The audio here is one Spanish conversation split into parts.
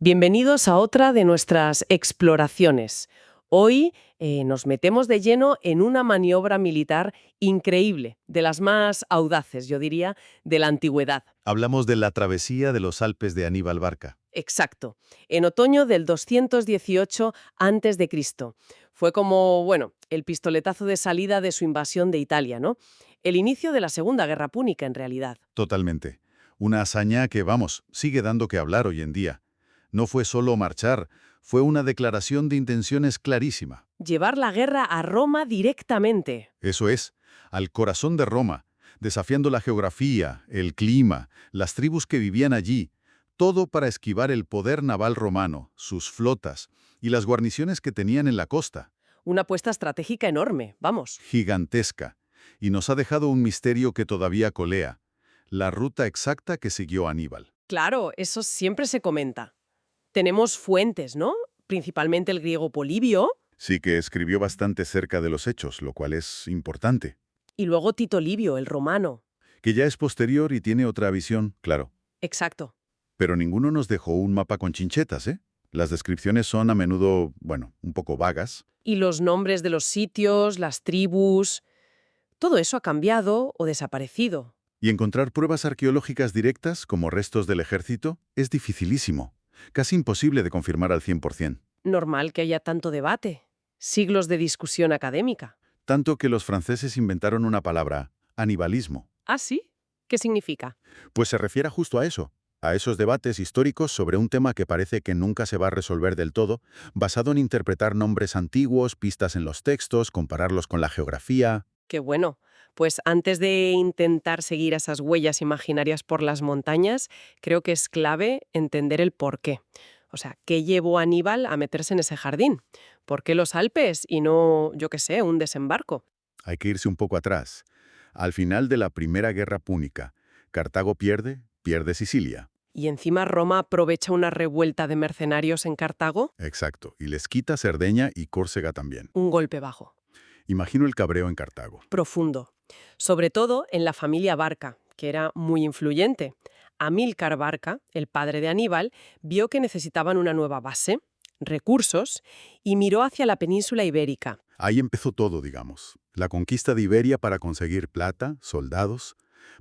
Bienvenidos a otra de nuestras exploraciones. Hoy nos metemos de lleno en una maniobra militar increíble, de las más audaces, yo diría, de la antigüedad. Hablamos de la travesía de los Alpes de Aníbal Barca. Exacto, en otoño del 218 a.C. Fue como, bueno, el pistoletazo de salida de su invasión de Italia, ¿no? El inicio de la Segunda Guerra Púnica, en realidad. Totalmente. Una hazaña que, vamos, sigue dando que hablar hoy en día. No fue solo marchar, fue una declaración de intenciones clarísima. Llevar la guerra a Roma directamente. Eso es, al corazón de Roma, desafiando la geografía, el clima, las tribus que vivían allí, todo para esquivar el poder naval romano, sus flotas y las guarniciones que tenían en la costa. Una apuesta estratégica enorme, vamos. Gigantesca. Y nos ha dejado un misterio que todavía colea, la ruta exacta que siguió Aníbal. Claro, eso siempre se comenta. Tenemos fuentes, ¿no? Principalmente el griego Polibio Sí que escribió bastante cerca de los hechos, lo cual es importante. y luego Tito Livio, el romano. Que ya es posterior y tiene otra visión, claro. Exacto. Pero ninguno nos dejó un mapa con chinchetas, ¿eh? Las descripciones son a menudo, bueno, un poco vagas. Y los nombres de los sitios, las tribus, todo eso ha cambiado o desaparecido. Y encontrar pruebas arqueológicas directas, como restos del ejército, es dificilísimo. Casi imposible de confirmar al 100%. Normal que haya tanto debate. Siglos de discusión académica. Tanto que los franceses inventaron una palabra, anibalismo. ¿Ah, sí? ¿Qué significa? Pues se refiere justo a esos debates históricos sobre un tema que parece que nunca se va a resolver del todo, basado en interpretar nombres antiguos, pistas en los textos, compararlos con la geografía. Qué bueno. Pues antes de intentar seguir esas huellas imaginarias por las montañas, creo que es clave entender el porqué. O sea, ¿qué llevó a Aníbal a meterse en ese jardín? ¿Por qué los Alpes y no, yo qué sé, un desembarco? Hay que irse un poco atrás. Al final de la Primera Guerra Púnica, Cartago pierde Sicilia. Y encima Roma aprovecha una revuelta de mercenarios en Cartago. Exacto, y les quita Cerdeña y Córcega también. Un golpe bajo, Imagino el cabreo en Cartago. profundo. Sobre todo en la familia Barca, que era muy influyente. Amílcar Barca, el padre de Aníbal, vio que necesitaban una nueva base, recursos, y miró hacia la península ibérica. Ahí empezó todo, digamos. La conquista de Iberia para conseguir plata, soldados,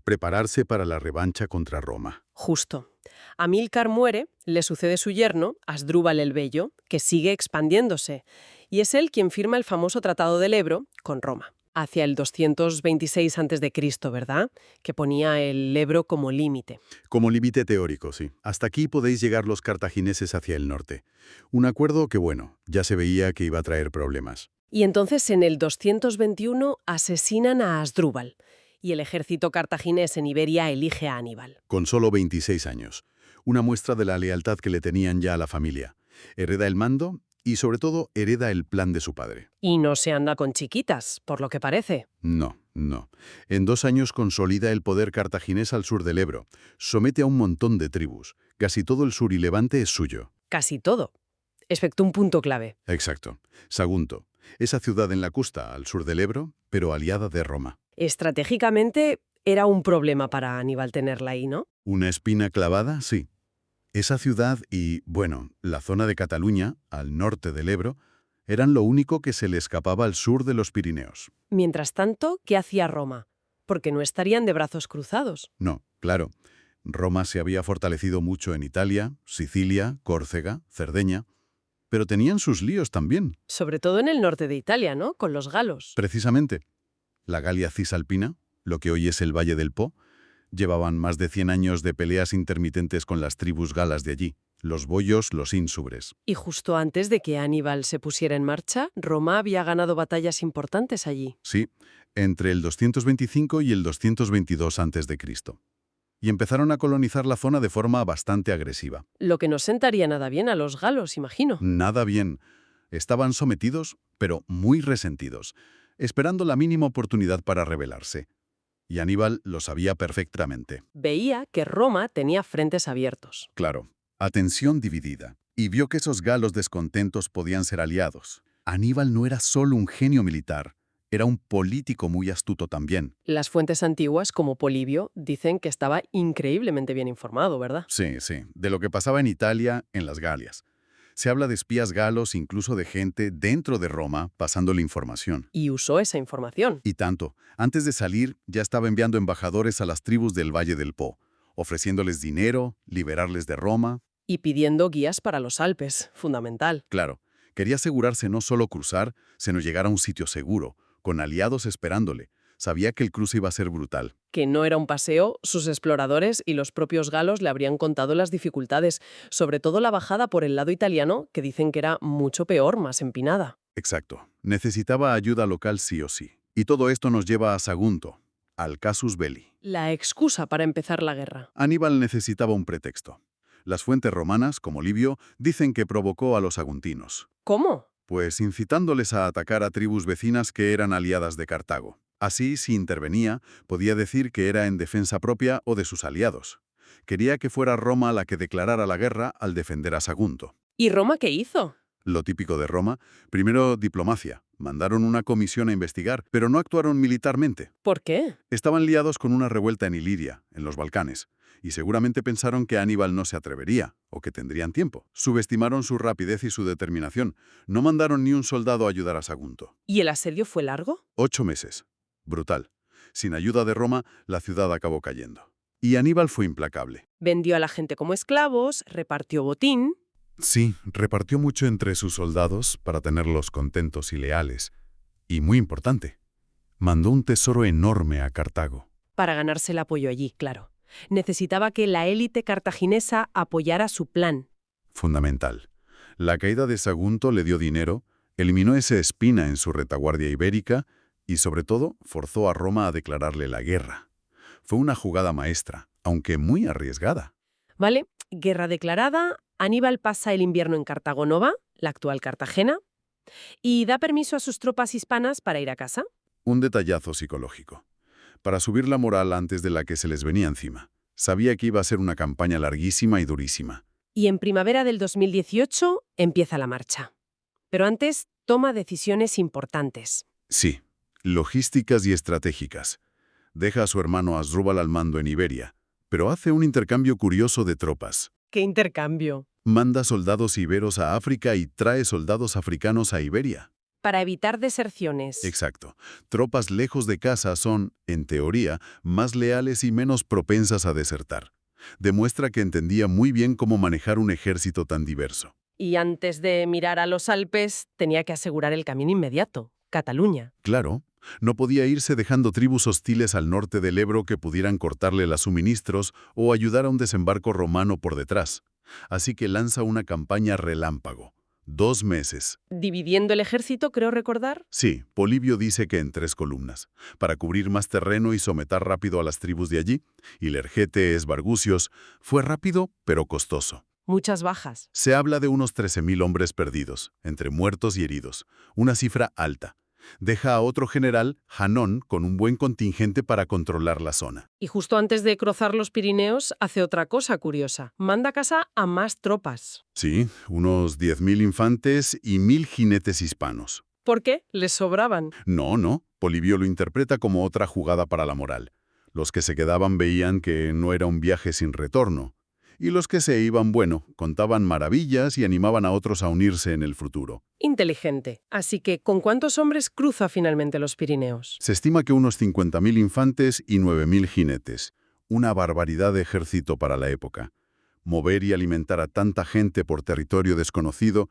prepararse para la revancha contra Roma. Justo. Amílcar muere, le sucede su yerno, Asdrúbal el Bello, que sigue expandiéndose, y es él quien firma el famoso Tratado del Ebro con Roma, hacia el 226 a.C., ¿verdad? Que ponía el Ebro como límite. Como límite teórico, sí. Hasta aquí podéis llegar los cartagineses hacia el norte. Un acuerdo que, bueno, ya se veía que iba a traer problemas. Y entonces en el 221 asesinan a Asdrúbal, y el ejército cartaginés en Iberia elige a Aníbal. Con solo 26 años. Una muestra de la lealtad que le tenían ya a la familia. Hereda el mando y, sobre todo, hereda el plan de su padre. Y no se anda con chiquitas, por lo que parece. No, no. En 2 años consolida el poder cartaginés al sur del Ebro. Somete a un montón de tribus. Casi todo el sur y Levante es suyo. Casi todo, excepto un punto clave. Exacto. Sagunto. Esa ciudad en la costa, al sur del Ebro, pero aliada de Roma. Estratégicamente era un problema para Aníbal tenerla ahí, ¿no? ¿Una espina clavada? Sí. Esa ciudad y, bueno, la zona de Cataluña, al norte del Ebro, eran lo único que se le escapaba al sur de los Pirineos. Mientras tanto, ¿qué hacía Roma? Porque no estarían de brazos cruzados. No, claro. Roma se había fortalecido mucho en Italia, Sicilia, Córcega, Cerdeña, pero tenían sus líos también. Sobre todo en el norte de Italia, ¿no? Con los galos. Precisamente, la Galia cisalpina, lo que hoy es el Valle del Po, llevaban más de 100 años de peleas intermitentes con las tribus galas de allí, los boyos, los ínsubres. Y justo antes de que Aníbal se pusiera en marcha, Roma había ganado batallas importantes allí. Sí, entre el 225 y el 222 a.C. Y empezaron a colonizar la zona de forma bastante agresiva. Lo que no sentaría nada bien a los galos, imagino. Nada bien. Estaban sometidos, pero muy resentidos, esperando la mínima oportunidad para rebelarse. Y Aníbal lo sabía perfectamente. Veía que Roma tenía frentes abiertos. Claro, atención dividida. Y vio que esos galos descontentos podían ser aliados. Aníbal no era solo un genio militar, Era un político muy astuto también. Las fuentes antiguas, como Polibio, dicen que estaba increíblemente bien informado, ¿verdad? Sí, sí, de lo que pasaba en Italia, en las Galias. Se habla de espías galos, incluso de gente dentro de Roma, pasándole información. Y usó esa información. Y tanto, antes de salir, ya estaba enviando embajadores a las tribus del Valle del Po, ofreciéndoles dinero, liberarles de Roma. Y pidiendo guías para los Alpes, fundamental. Claro, quería asegurarse no solo cruzar, sino llegar a un sitio seguro, con aliados esperándole. Sabía que el cruce iba a ser brutal. Que no era un paseo, sus exploradores y los propios galos le habrían contado las dificultades, sobre todo la bajada por el lado italiano, que dicen que era mucho peor, más empinada. Exacto. Necesitaba ayuda local sí o sí. Y todo esto nos lleva a Sagunto, al casus belli. La excusa para empezar la guerra. Aníbal necesitaba un pretexto. Las fuentes romanas, como Livio, dicen que provocó a los saguntinos, ¿Cómo? pues incitándoles a atacar a tribus vecinas que eran aliadas de Cartago. Así, si intervenía, podía decir que era en defensa propia o de sus aliados. Quería que fuera Roma la que declarara la guerra al defender a Sagunto. ¿Y Roma qué hizo? Lo típico de Roma, primero diplomacia. Mandaron una comisión a investigar, pero no actuaron militarmente. ¿Por qué? Estaban liados con una revuelta en Iliria, en los Balcanes, y seguramente pensaron que Aníbal no se atrevería, o que tendrían tiempo. Subestimaron su rapidez y su determinación. No mandaron ni un soldado a ayudar a Sagunto. ¿Y el asedio fue largo? 8 meses. Brutal. Sin ayuda de Roma, la ciudad acabó cayendo. Y Aníbal fue implacable. Vendió a la gente como esclavos, repartió botín. Sí, repartió mucho entre sus soldados para tenerlos contentos y leales. Y muy importante, mandó un tesoro enorme a Cartago. Para ganarse el apoyo allí, claro. Necesitaba que la élite cartaginesa apoyara su plan. Fundamental. La caída de Sagunto le dio dinero, eliminó esa espina en su retaguardia ibérica y, sobre todo, forzó a Roma a declararle la guerra. Fue una jugada maestra, aunque muy arriesgada. ¿Vale? Guerra declarada, Aníbal pasa el invierno en Cartago Nova, la actual Cartagena, y da permiso a sus tropas hispanas para ir a casa. Un detallazo psicológico. Para subir la moral antes de la que se les venía encima. Sabía que iba a ser una campaña larguísima y durísima. Y en primavera del 2018 empieza la marcha. Pero antes toma decisiones importantes. Sí, logísticas y estratégicas. Deja a su hermano Asdrúbal al mando en Iberia, pero hace un intercambio curioso de tropas. ¡Qué intercambio! Manda soldados iberos a África y trae soldados africanos a Iberia. Para evitar deserciones. Exacto. Tropas lejos de casa son, en teoría, más leales y menos propensas a desertar. Demuestra que entendía muy bien cómo manejar un ejército tan diverso. Y antes de mirar a los Alpes, tenía que asegurar el camino inmediato, Cataluña. Claro, no podía irse dejando tribus hostiles al norte del Ebro que pudieran cortarle los suministros o ayudar a un desembarco romano por detrás. Así que lanza una campaña relámpago. 2 meses. Dividiendo el ejército, creo recordar. Sí, Polibio dice que en 3 columnas, para cubrir más terreno y someter rápido a las tribus de allí. Y Lergete, Bargusios, fue rápido, pero costoso. Muchas bajas. Se habla de unos 13.000 hombres perdidos, entre muertos y heridos, una cifra alta. Deja a otro general, Janón, con un buen contingente para controlar la zona. Y justo antes de cruzar los Pirineos, hace otra cosa curiosa. Manda a casa a más tropas. Sí, unos 10.000 infantes y 1.000 jinetes hispanos. ¿Por qué? Les sobraban. No. Polibio lo interpreta como otra jugada para la moral. Los que se quedaban veían que no era un viaje sin retorno. Y los que se iban, bueno, contaban maravillas y animaban a otros a unirse en el futuro. Inteligente. Así que, ¿con cuántos hombres cruza finalmente los Pirineos? Se estima que unos 50.000 infantes y 9.000 jinetes. Una barbaridad de ejército para la época. Mover y alimentar a tanta gente por territorio desconocido,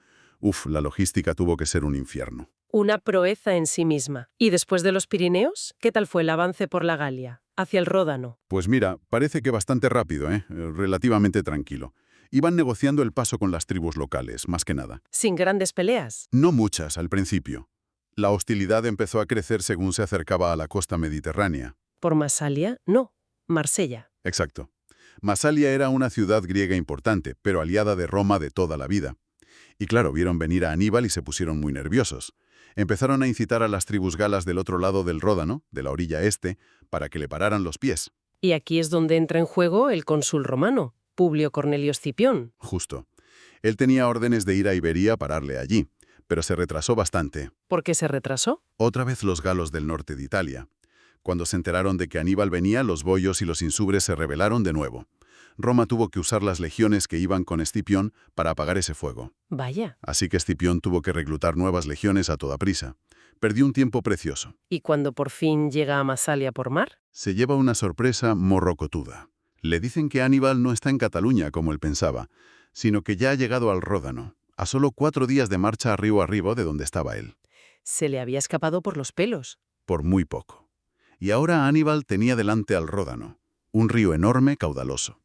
la logística tuvo que ser un infierno. Una proeza en sí misma. ¿Y después de los Pirineos? ¿Qué tal fue el avance por la Galia? Hacia el Ródano. Pues mira, parece que bastante rápido, relativamente tranquilo. Iban negociando el paso con las tribus locales, más que nada. Sin grandes peleas. No muchas al principio. La hostilidad empezó a crecer según se acercaba a la costa mediterránea. ¿Por Masalia? No. Marsella. Exacto. Masalia era una ciudad griega importante, pero aliada de Roma de toda la vida. Y claro, vieron venir a Aníbal y se pusieron muy nerviosos. Empezaron a incitar a las tribus galas del otro lado del Ródano, de la orilla este, para que le pararan los pies. Y aquí es donde entra en juego el cónsul romano, Publio Cornelio Escipión. Justo. Él tenía órdenes de ir a Iberia a pararle allí, pero se retrasó bastante. ¿Por qué se retrasó? Otra vez los galos del norte de Italia. Cuando se enteraron de que Aníbal venía, los boyos y los insubres se rebelaron de nuevo. Roma tuvo que usar las legiones que iban con Escipión para apagar ese fuego. Vaya. Así que Escipión tuvo que reclutar nuevas legiones a toda prisa. Perdió un tiempo precioso. ¿Y cuando por fin llega a Masalia por mar? Se lleva una sorpresa morrocotuda. Le dicen que Aníbal no está en Cataluña como él pensaba, sino que ya ha llegado al Ródano, a solo 4 días de marcha río arriba de donde estaba él. Se le había escapado por los pelos. Por muy poco. Y ahora Aníbal tenía delante al Ródano, un río enorme, caudaloso.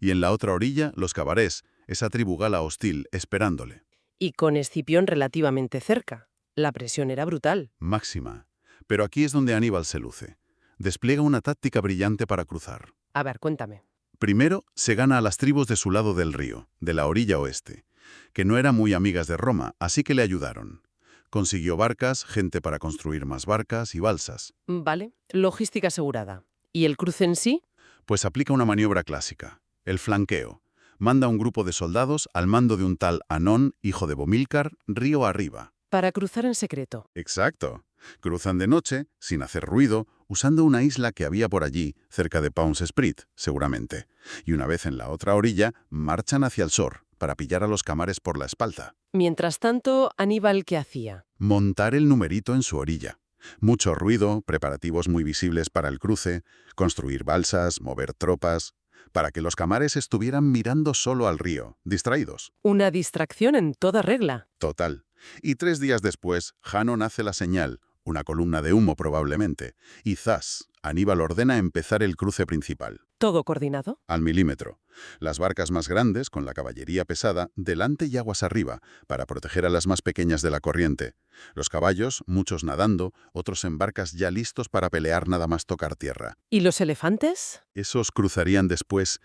Y en la otra orilla, los cabarés, esa tribu gala hostil, esperándole. Y con Escipión relativamente cerca. La presión era brutal. Máxima. Pero aquí es donde Aníbal se luce. Despliega una táctica brillante para cruzar. A ver, cuéntame. Primero, se gana a las tribus de su lado del río, de la orilla oeste, que no eran muy amigas de Roma, así que le ayudaron. Consiguió barcas, gente para construir más barcas y balsas. Vale, logística asegurada. ¿Y el cruce en sí? Pues aplica una maniobra clásica, el flanqueo. Manda un grupo de soldados al mando de un tal Anón, hijo de Bomílcar, río arriba. Para cruzar en secreto. Exacto. Cruzan de noche, sin hacer ruido, usando una isla que había por allí, cerca de Pons Sprit, seguramente. Y una vez en la otra orilla, marchan hacia el sur, para pillar a los camares por la espalda. Mientras tanto, Aníbal, ¿qué hacía? Montar el numerito en su orilla. Mucho ruido, preparativos muy visibles para el cruce, construir balsas, mover tropas, para que los camares estuvieran mirando solo al río, distraídos. Una distracción en toda regla. Total. Y 3 días después, Hanón hace la señal, una columna de humo probablemente, y ¡zas! Aníbal ordena empezar el cruce principal. ¿Todo coordinado? Al milímetro. Las barcas más grandes, con la caballería pesada, delante y aguas arriba, para proteger a las más pequeñas de la corriente. Los caballos, muchos nadando, otros en barcas ya listos para pelear nada más tocar tierra. ¿Y los elefantes? Esos cruzarían después.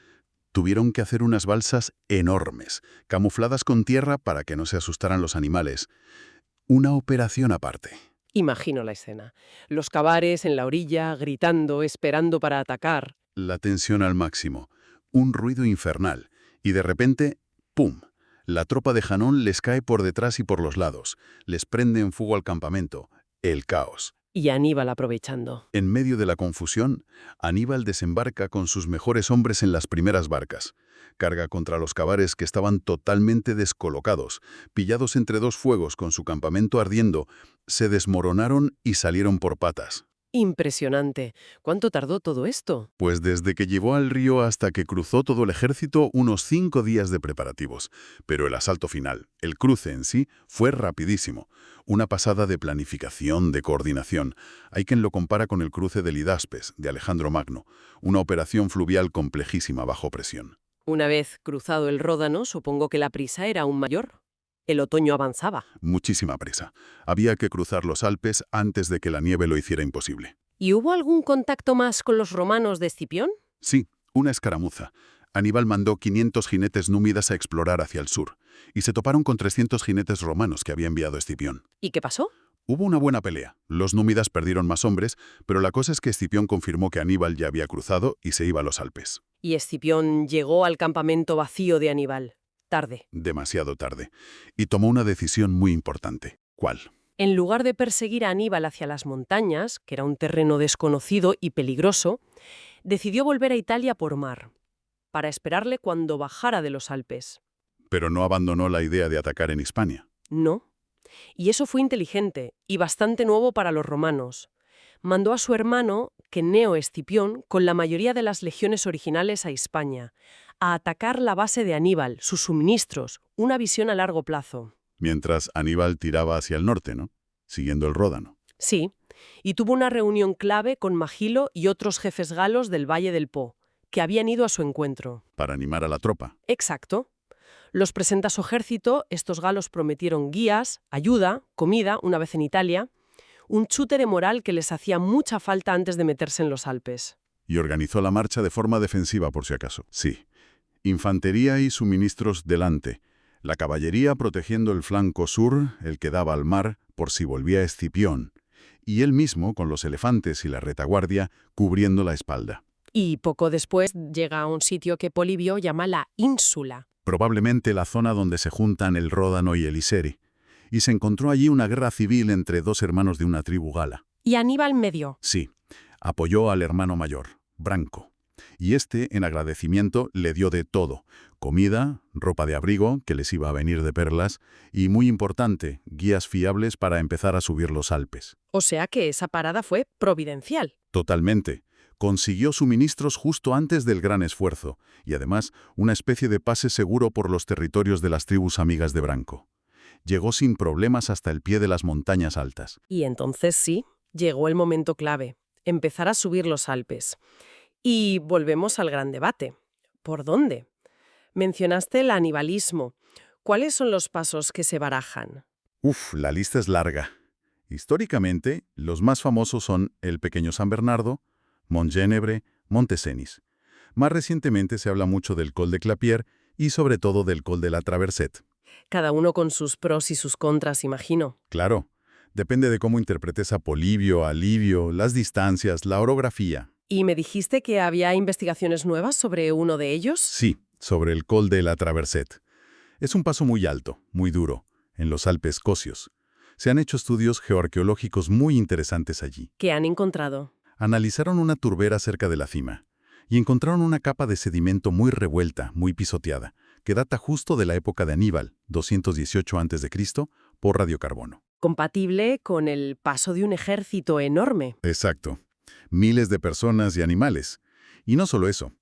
Tuvieron que hacer unas balsas enormes, camufladas con tierra para que no se asustaran los animales. Una operación aparte. Imagino la escena. Los cabares en la orilla, gritando, esperando para atacar. La tensión al máximo. Un ruido infernal. Y de repente, ¡pum! La tropa de Hanón les cae por detrás y por los lados. Les prende en fuego al campamento. El caos. Y Aníbal aprovechando. En medio de la confusión, Aníbal desembarca con sus mejores hombres en las primeras barcas. Carga contra los cabares que estaban totalmente descolocados, pillados entre 2 fuegos con su campamento ardiendo, se desmoronaron y salieron por patas. Impresionante. ¿Cuánto tardó todo esto? Pues desde que llevó al río hasta que cruzó todo el ejército, unos 5 días de preparativos. Pero el asalto final, el cruce en sí, fue rapidísimo. Una pasada de planificación, de coordinación. Hay quien lo compara con el cruce del Hidaspes, de Alejandro Magno, una operación fluvial complejísima bajo presión. Una vez cruzado el Ródano, supongo que la prisa era aún mayor. El otoño avanzaba. Muchísima prisa. Había que cruzar los Alpes antes de que la nieve lo hiciera imposible. ¿Y hubo algún contacto más con los romanos de Escipión? Sí, una escaramuza. Aníbal mandó 500 jinetes númidas a explorar hacia el sur, y se toparon con 300 jinetes romanos que había enviado Escipión. ¿Y qué pasó? Hubo una buena pelea. Los númidas perdieron más hombres, pero la cosa es que Escipión confirmó que Aníbal ya había cruzado y se iba a los Alpes. Y Escipión llegó al campamento vacío de Aníbal. Tarde. Demasiado tarde. Y tomó una decisión muy importante. ¿Cuál? En lugar de perseguir a Aníbal hacia las montañas, que era un terreno desconocido y peligroso, decidió volver a Italia por mar, para esperarle cuando bajara de los Alpes. Pero no abandonó la idea de atacar en Hispania. No. Y eso fue inteligente y bastante nuevo para los romanos. Mandó a su hermano, Cneo Escipión, con la mayoría de las legiones originales a Hispania, a atacar la base de Aníbal, sus suministros, una visión a largo plazo. Mientras Aníbal tiraba hacia el norte, ¿no? Siguiendo el Ródano. Sí, y tuvo una reunión clave con Magilo y otros jefes galos del Valle del Po, que habían ido a su encuentro. Para animar a la tropa. Exacto. Los presenta a su ejército, estos galos prometieron guías, ayuda, comida, una vez en Italia, un chute de moral que les hacía mucha falta antes de meterse en los Alpes. Y organizó la marcha de forma defensiva, por si acaso. Sí. Infantería y suministros delante. La caballería protegiendo el flanco sur, el que daba al mar, por si volvía Escipión. Y él mismo, con los elefantes y la retaguardia, cubriendo la espalda. Y poco después llega a un sitio que Polibio llama la Ínsula. Probablemente la zona donde se juntan el Ródano y el Isere. y se encontró allí una guerra civil entre dos hermanos de una tribu gala. Y Aníbal medio. Sí, apoyó al hermano mayor, Branco, y este, en agradecimiento, le dio de todo: comida, ropa de abrigo, que les iba a venir de perlas, y, muy importante, guías fiables para empezar a subir los Alpes. O sea que esa parada fue providencial. Totalmente. Consiguió suministros justo antes del gran esfuerzo, y además una especie de pase seguro por los territorios de las tribus amigas de Branco. Llegó sin problemas hasta el pie de las montañas altas. Y entonces sí, llegó el momento clave, empezar a subir los Alpes. Y volvemos al gran debate. ¿Por dónde? Mencionaste el anibalismo. ¿Cuáles son los pasos que se barajan? La lista es larga. Históricamente, los más famosos son el Pequeño San Bernardo, Montgénévre, Monte Cenis. Más recientemente se habla mucho del Col de Clapier y sobre todo del Col de la Traverset. Cada uno con sus pros y sus contras, imagino. Claro, depende de cómo interpretes a Polibio, a Livio, las distancias, la orografía. ¿Y me dijiste que había investigaciones nuevas sobre uno de ellos? Sí, sobre el Col de la Traverset. Es un paso muy alto, muy duro, en los Alpes Cosios. Se han hecho estudios geoarqueológicos muy interesantes allí. ¿Qué han encontrado? Analizaron una turbera cerca de la cima y encontraron una capa de sedimento muy revuelta, muy pisoteada, que data justo de la época de Aníbal, 218 a.C., por radiocarbono. Compatible con el paso de un ejército enorme. Exacto. Miles de personas y animales. Y no solo eso.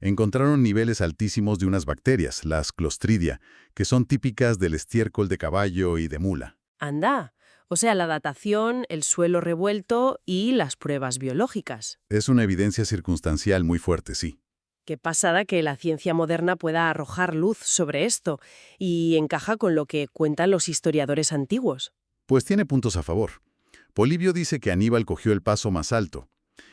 Encontraron niveles altísimos de unas bacterias, las Clostridia, que son típicas del estiércol de caballo y de mula. Anda. O sea, la datación, el suelo revuelto y las pruebas biológicas. Es una evidencia circunstancial muy fuerte, sí. Qué pasada que la ciencia moderna pueda arrojar luz sobre esto y encaja con lo que cuentan los historiadores antiguos. Pues tiene puntos a favor. Polibio dice que Aníbal cogió el paso más alto,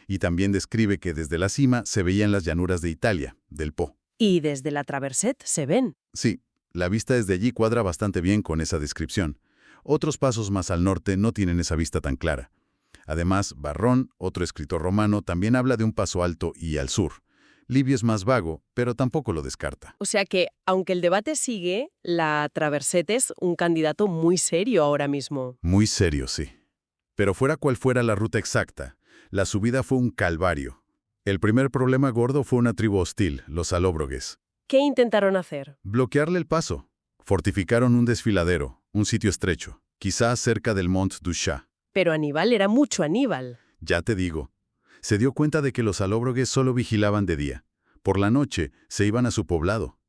y también describe que desde la cima se veían las llanuras de Italia, del Po. Y desde la Traverset se ven. Sí, la vista desde allí cuadra bastante bien con esa descripción. Otros pasos más al norte no tienen esa vista tan clara. Además, Varrón, otro escritor romano, también habla de un paso alto y al sur. Livio es más vago, pero tampoco lo descarta. O sea que, aunque el debate sigue, la Traverset es un candidato muy serio ahora mismo. Muy serio, sí. Pero fuera cual fuera la ruta exacta, la subida fue un calvario. El primer problema gordo fue una tribu hostil, los alóbroges. ¿Qué intentaron hacer? Bloquearle el paso. Fortificaron un desfiladero, un sitio estrecho, quizás cerca del Mont du Chat. Pero Aníbal era mucho Aníbal. Ya te digo. Se dio cuenta de que los alóbroges solo vigilaban de día. Por la noche se iban a su poblado.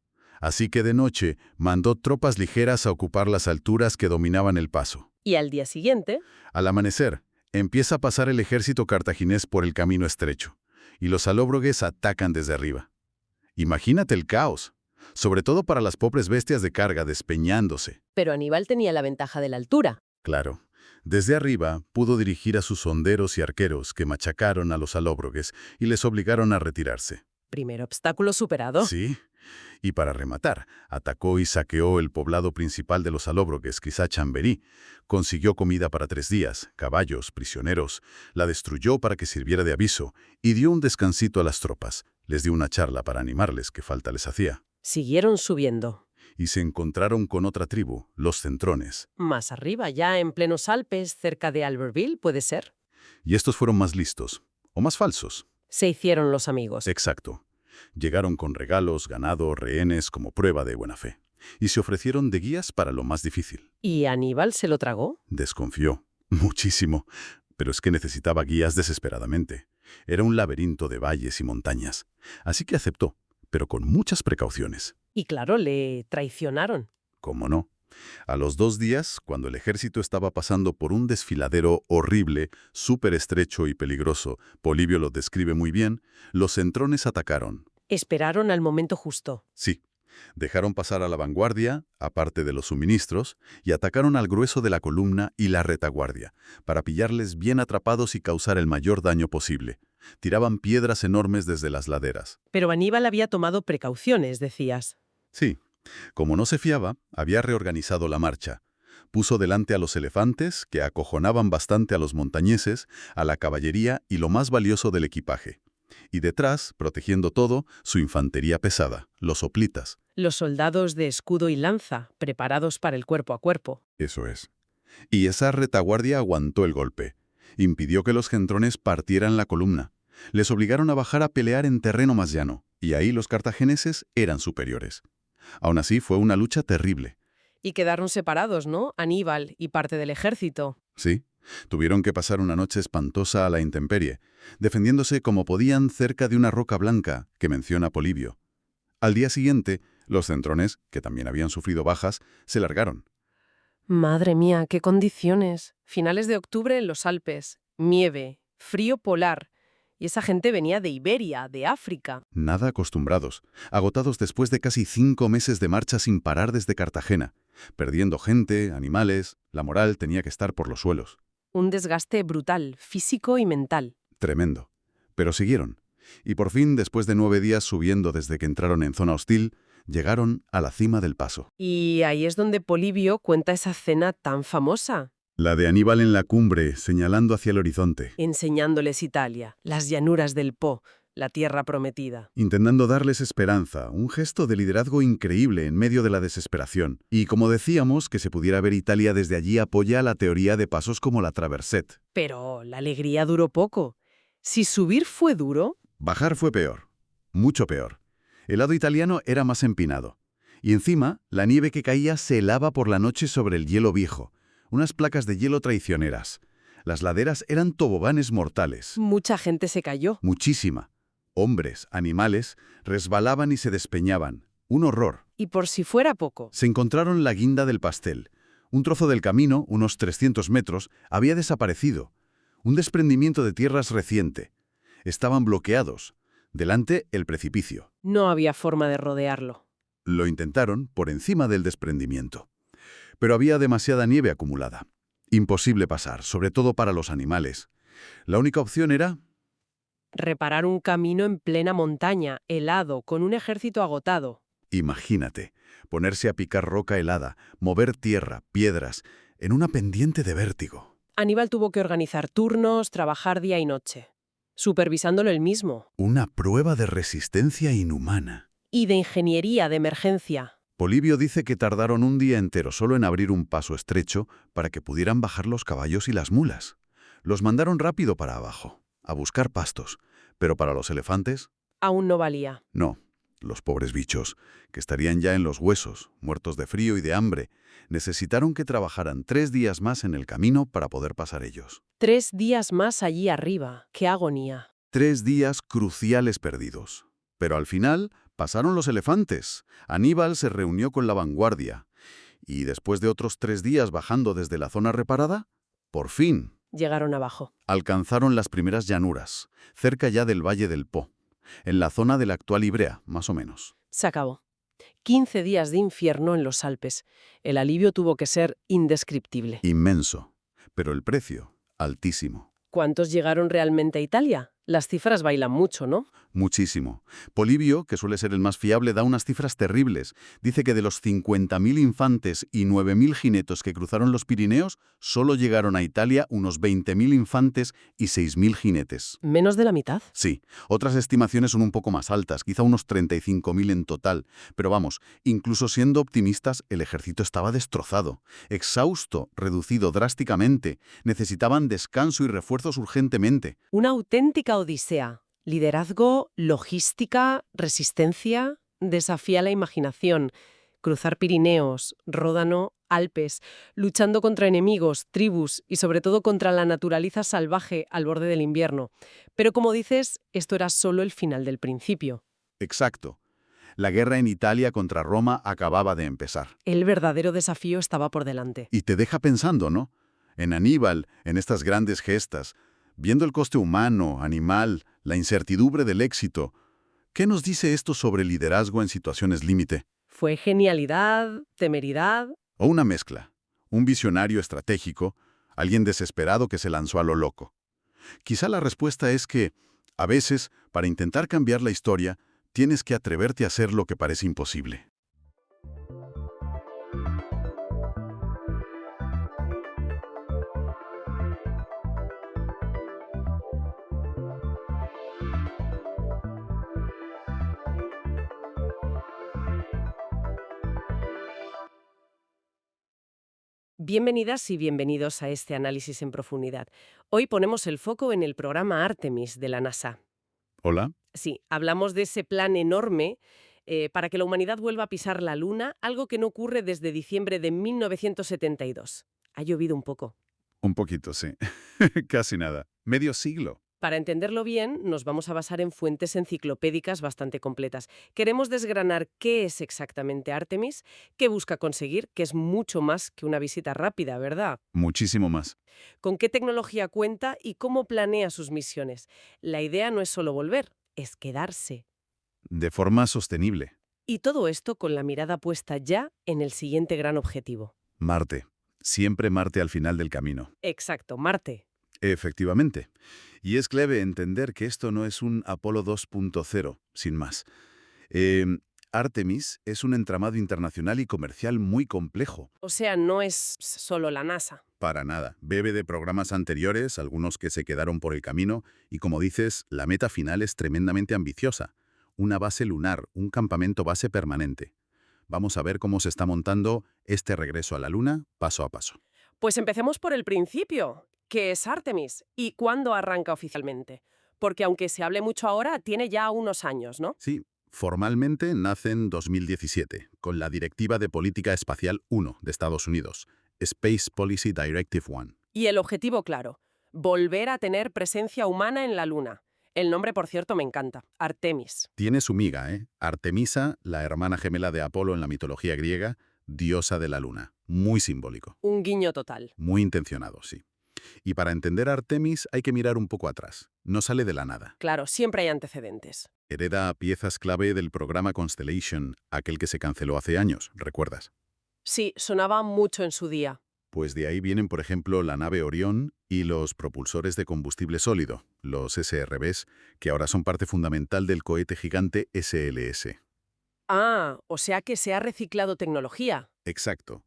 Así que de noche mandó tropas ligeras a ocupar las alturas que dominaban el paso. Y al día siguiente, Al amanecer, empieza a pasar el ejército cartaginés por el camino estrecho, y los alóbroges atacan desde arriba. Imagínate el caos, sobre todo para las pobres bestias de carga despeñándose. pero Aníbal tenía la ventaja de la altura. Claro, desde arriba pudo dirigir a sus honderos y arqueros que machacaron a los alóbroges y les obligaron a retirarse. Primer obstáculo superado. Sí, y para rematar, atacó y saqueó el poblado principal de los alóbroges, quizá Chamberí. Consiguió comida para 3 días, caballos, prisioneros, la destruyó para que sirviera de aviso y dio un descansito a las tropas. Les dio una charla para animarles, que falta les hacía. Siguieron subiendo. Y se encontraron con otra tribu, los centrones. Más arriba, ya en plenos Alpes, cerca de Albertville, ¿puede ser? Y estos fueron más listos, o más falsos. Se hicieron los amigos. Exacto. Llegaron con regalos, ganado, rehenes como prueba de buena fe. Y se ofrecieron de guías para lo más difícil. ¿Y Aníbal se lo tragó? Desconfió. Muchísimo. Pero es que necesitaba guías desesperadamente. Era un laberinto de valles y montañas. Así que aceptó, pero con muchas precauciones. Y claro, le traicionaron. ¿Cómo no? A los 2 días, cuando el ejército estaba pasando por un desfiladero horrible, súper estrecho y peligroso, Polibio lo describe muy bien, los centrones atacaron. Esperaron al momento justo. Sí, dejaron pasar a la vanguardia, aparte de los suministros, y atacaron al grueso de la columna y la retaguardia, para pillarles bien atrapados y causar el mayor daño posible. Tiraban piedras enormes desde las laderas. Pero Aníbal había tomado precauciones, decías. Sí. Como no se fiaba, había reorganizado la marcha. Puso delante a los elefantes, que acojonaban bastante a los montañeses, a la caballería y lo más valioso del equipaje. Y detrás, protegiendo todo, su infantería pesada, los hoplitas. Los soldados de escudo y lanza, preparados para el cuerpo a cuerpo. Eso es. Y esa retaguardia aguantó el golpe. Impidió que los gentrones partieran la columna. Les obligaron a bajar a pelear en terreno más llano, y ahí los cartagineses eran superiores. Aún así, fue una lucha terrible. Y quedaron separados, ¿no? Aníbal y parte del ejército. Sí, tuvieron que pasar una noche espantosa a la intemperie, defendiéndose como podían cerca de una roca blanca que menciona Polibio. Al día siguiente, los centrones, que también habían sufrido bajas, se largaron. Madre mía, qué condiciones. Finales de octubre en los Alpes, nieve, frío polar. Y esa gente venía de Iberia, de África. Nada acostumbrados, agotados después de casi 5 meses de marcha sin parar desde Cartagena, perdiendo gente, animales, la moral tenía que estar por los suelos. Un desgaste brutal, físico y mental. Tremendo. Pero siguieron. Y por fin, después de 9 días subiendo desde que entraron en zona hostil, llegaron a la cima del paso. Y ahí es donde Polibio cuenta esa cena tan famosa, La de Aníbal en la cumbre, señalando hacia el horizonte, enseñándoles Italia, las llanuras del Po, la tierra prometida. intentando darles esperanza, un gesto de liderazgo increíble en medio de la desesperación. Y como decíamos, que se pudiera ver Italia desde allí apoya la teoría de pasos como la Traverset. Pero la alegría duró poco. Si subir fue duro, Bajar fue peor, mucho peor. El lado italiano era más empinado. Y encima, la nieve que caía se helaba por la noche sobre el hielo viejo, unas placas de hielo traicioneras. Las laderas eran toboganes mortales, mucha gente se cayó. muchísima. Hombres, animales, resbalaban y se despeñaban. Un horror. Y por si fuera poco, Se encontraron la guinda del pastel. Un trozo del camino, unos 300 metros, había desaparecido. Un desprendimiento de tierras reciente. Estaban bloqueados. Delante, el precipicio. no había forma de rodearlo. Lo intentaron por encima del desprendimiento. Pero había demasiada nieve acumulada. Imposible pasar, sobre todo para los animales. La única opción era Reparar un camino en plena montaña, helado, con un ejército agotado. imagínate, ponerse a picar roca helada, mover tierra, piedras, en una pendiente de vértigo. Aníbal tuvo que organizar turnos, trabajar día y noche, supervisándolo él mismo. Una prueba de resistencia inhumana. Y de ingeniería de emergencia. Polibio dice que tardaron un día entero solo en abrir un paso estrecho para que pudieran bajar los caballos y las mulas. Los mandaron rápido para abajo, a buscar pastos, pero para los elefantes, Aún no valía. no. Los pobres bichos, que estarían ya en los huesos, muertos de frío y de hambre, necesitaron que trabajaran 3 días más en el camino para poder pasar ellos. 3 días más allí arriba. ¡Qué agonía! 3 días cruciales perdidos. Pero al final pasaron los elefantes. Aníbal se reunió con la vanguardia. Y después de otros 3 días bajando desde la zona reparada, por fin Llegaron abajo. alcanzaron las primeras llanuras, cerca ya del Valle del Po, en la zona de la actual Ibrea, más o menos. Se acabó. 15 días de infierno en los Alpes. El alivio tuvo que ser indescriptible. Inmenso, pero el precio, altísimo. ¿Cuántos llegaron realmente a Italia? Las cifras bailan mucho, ¿no? Muchísimo. Polibio, que suele ser el más fiable, da unas cifras terribles. Dice que de los 50.000 infantes y 9.000 jinetes que cruzaron los Pirineos, solo llegaron a Italia unos 20.000 infantes y 6.000 jinetes. Menos de la mitad. Sí, otras estimaciones son un poco más altas, quizá unos 35.000 en total. Pero vamos, incluso siendo optimistas, el ejército estaba destrozado, exhausto, reducido drásticamente. Necesitaban descanso y refuerzos urgentemente. Una auténtica odisea. Liderazgo, logística, resistencia, desafía la imaginación. Cruzar Pirineos, Ródano, Alpes, luchando contra enemigos, tribus y sobre todo contra la naturaleza salvaje al borde del invierno. Pero como dices, esto era solo el final del principio. Exacto. La guerra en Italia contra Roma acababa de empezar. El verdadero desafío estaba por delante. Y te deja pensando, ¿no? En Aníbal, en estas grandes gestas, viendo el coste humano, animal, la incertidumbre del éxito. ¿Qué nos dice esto sobre liderazgo en situaciones límite? ¿Fue genialidad, temeridad? O una mezcla. Un visionario estratégico, alguien desesperado que se lanzó a lo loco. Quizá la respuesta es que, a veces, para intentar cambiar la historia, tienes que atreverte a hacer lo que parece imposible. Bienvenidas y bienvenidos a este análisis en profundidad. Hoy ponemos el foco en el programa Artemis de la NASA. Hola. Sí, hablamos de ese plan enorme para que la humanidad vuelva a pisar la Luna, algo que no ocurre desde diciembre de 1972. Ha llovido un poco. Un poquito, sí. Casi nada. Medio siglo. Para entenderlo bien, nos vamos a basar en fuentes enciclopédicas bastante completas. Queremos desgranar qué es exactamente Artemis, qué busca conseguir, que es mucho más que una visita rápida, ¿verdad? Muchísimo más. Con qué tecnología cuenta y cómo planea sus misiones. La idea no es solo volver, es quedarse. De forma sostenible. Y todo esto con la mirada puesta ya en el siguiente gran objetivo. Marte. Siempre Marte al final del camino. Exacto, Marte. Efectivamente. Y es clave entender que esto no es un Apolo 2.0, sin más. Eh, Artemis es un entramado internacional y comercial muy complejo. O sea, no es solo la NASA. Para nada. Bebe de programas anteriores, algunos que se quedaron por el camino, y como dices, la meta final es tremendamente ambiciosa. Una base lunar, un campamento base permanente. Vamos a ver cómo se está montando este regreso a la Luna paso a paso. Pues empecemos por el principio. ¿Qué es Artemis? ¿Y cuándo arranca oficialmente? Porque aunque se hable mucho ahora, tiene ya unos años, ¿no? Sí, formalmente nace en 2017, con la Directiva de Política Espacial 1 de Estados Unidos, Space Policy Directive 1. Y el objetivo claro, volver a tener presencia humana en la Luna. El nombre, por cierto, me encanta, Artemis. Tiene su miga, ¿eh? Artemisa, la hermana gemela de Apolo en la mitología griega, diosa de la Luna. Muy simbólico. Un guiño total. Muy intencionado, sí. Y para entender a Artemis hay que mirar un poco atrás. No sale de la nada. Claro, siempre hay antecedentes. Hereda piezas clave del programa Constellation, aquel que se canceló hace años, ¿recuerdas? Sí, sonaba mucho en su día. Pues de ahí vienen, por ejemplo, la nave Orión y los propulsores de combustible sólido, los SRBs, que ahora son parte fundamental del cohete gigante SLS. Ah, o sea que se ha reciclado tecnología. Exacto.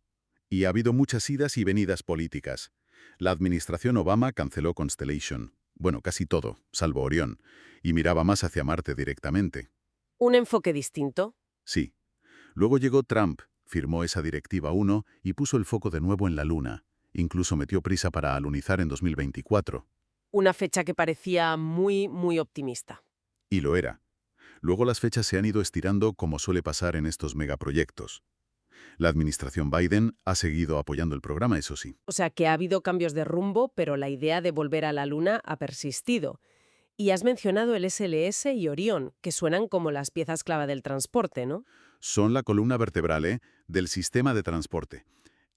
Y ha habido muchas idas y venidas políticas. La administración Obama canceló Constellation. Bueno, casi todo, salvo Orión, y miraba más hacia Marte directamente. Un enfoque distinto. Sí. Luego llegó Trump, firmó esa Directiva 1 y puso el foco de nuevo en la Luna. Incluso metió prisa para alunizar en 2024. Una fecha que parecía muy optimista. Y lo era. Luego las fechas se han ido estirando como suele pasar en estos megaproyectos. La administración Biden ha seguido apoyando el programa, eso sí. O sea que ha habido cambios de rumbo, pero la idea de volver a la Luna ha persistido. Y has mencionado el SLS y Orión, que suenan como las piezas clave del transporte, ¿no? Son la columna vertebral del sistema de transporte.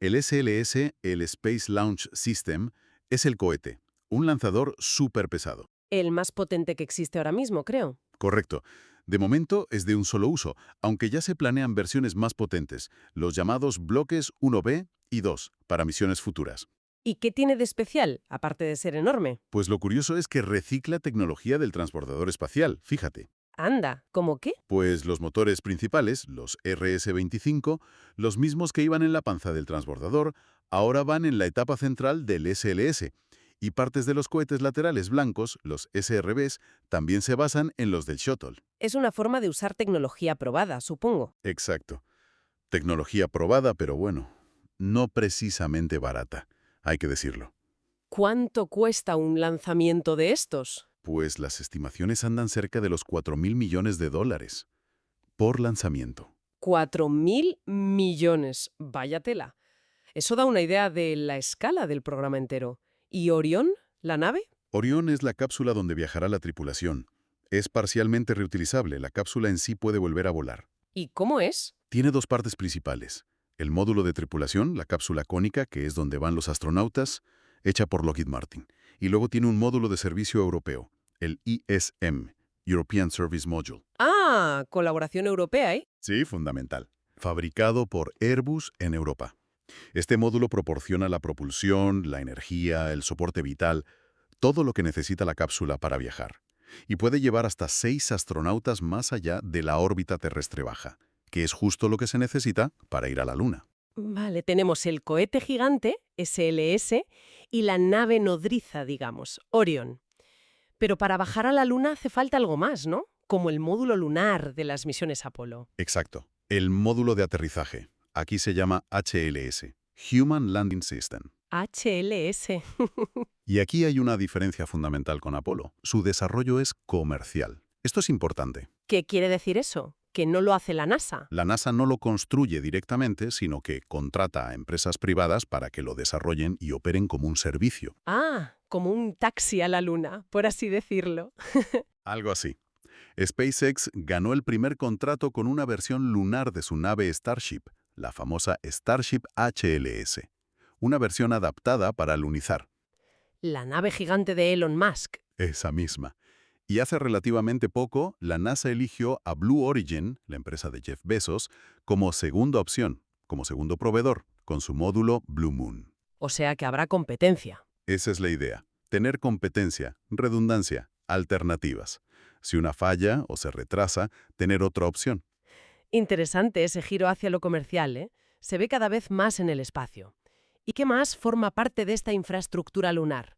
El SLS, el Space Launch System, es el cohete, un lanzador súper pesado. El más potente que existe ahora mismo, creo. Correcto. De momento es de un solo uso, aunque ya se planean versiones más potentes, los llamados bloques 1B y 2, para misiones futuras. ¿Y qué tiene de especial, aparte de ser enorme? Pues lo curioso es que recicla tecnología del transportador espacial, fíjate. Anda, ¿cómo qué? Pues los motores principales, los RS-25, los mismos que iban en la panza del transbordador, ahora van en la etapa central del SLS, y partes de los cohetes laterales blancos, los SRBs, también se basan en los del Shuttle. Es una forma de usar tecnología probada, supongo. Exacto. Tecnología probada, pero bueno, no precisamente barata, hay que decirlo. ¿Cuánto cuesta un lanzamiento de estos? Pues las estimaciones andan cerca de los 4.000 millones de dólares por lanzamiento. 4.000 millones. Vaya tela. Eso da una idea de la escala del programa entero. ¿Y Orión, la nave? Orión es la cápsula donde viajará la tripulación. Es parcialmente reutilizable, la cápsula en sí puede volver a volar. ¿Y cómo es? Tiene dos partes principales. El módulo de tripulación, la cápsula cónica, que es donde van los astronautas, hecha por Lockheed Martin. Y luego tiene un módulo de servicio europeo, el ESM, European Service Module. Ah, colaboración europea, ¿eh? Sí, fundamental. Fabricado por Airbus en Europa. Este módulo proporciona la propulsión, la energía, el soporte vital, todo lo que necesita la cápsula para viajar. Y puede llevar hasta 6 astronautas más allá de la órbita terrestre baja, que es justo lo que se necesita para ir a la Luna. Vale, tenemos el cohete gigante, SLS, y la nave nodriza, digamos, Orión. Pero para bajar a la Luna hace falta algo más, ¿no? Como el módulo lunar de las misiones Apolo. Exacto. El módulo de aterrizaje. Aquí se llama HLS. Human Landing System. HLS. Y aquí hay una diferencia fundamental con Apolo. Su desarrollo es comercial. Esto es importante. ¿Qué quiere decir eso? ¿Que no lo hace la NASA? La NASA no lo construye directamente, sino que contrata a empresas privadas para que lo desarrollen y operen como un servicio. Ah, como un taxi a la Luna, por así decirlo. Algo así. SpaceX ganó el primer contrato con una versión lunar de su nave Starship, la famosa Starship HLS, una versión adaptada para lunizar. La nave gigante de Elon Musk. Esa misma. Y hace relativamente poco, la NASA eligió a Blue Origin, la empresa de Jeff Bezos, como segunda opción, como segundo proveedor, con su módulo Blue Moon. O sea que habrá competencia. Esa es la idea. Tener competencia, redundancia, alternativas. Si una falla o se retrasa, tener otra opción. Interesante ese giro hacia lo comercial, ¿eh? Se ve cada vez más en el espacio. ¿Y qué más forma parte de esta infraestructura lunar?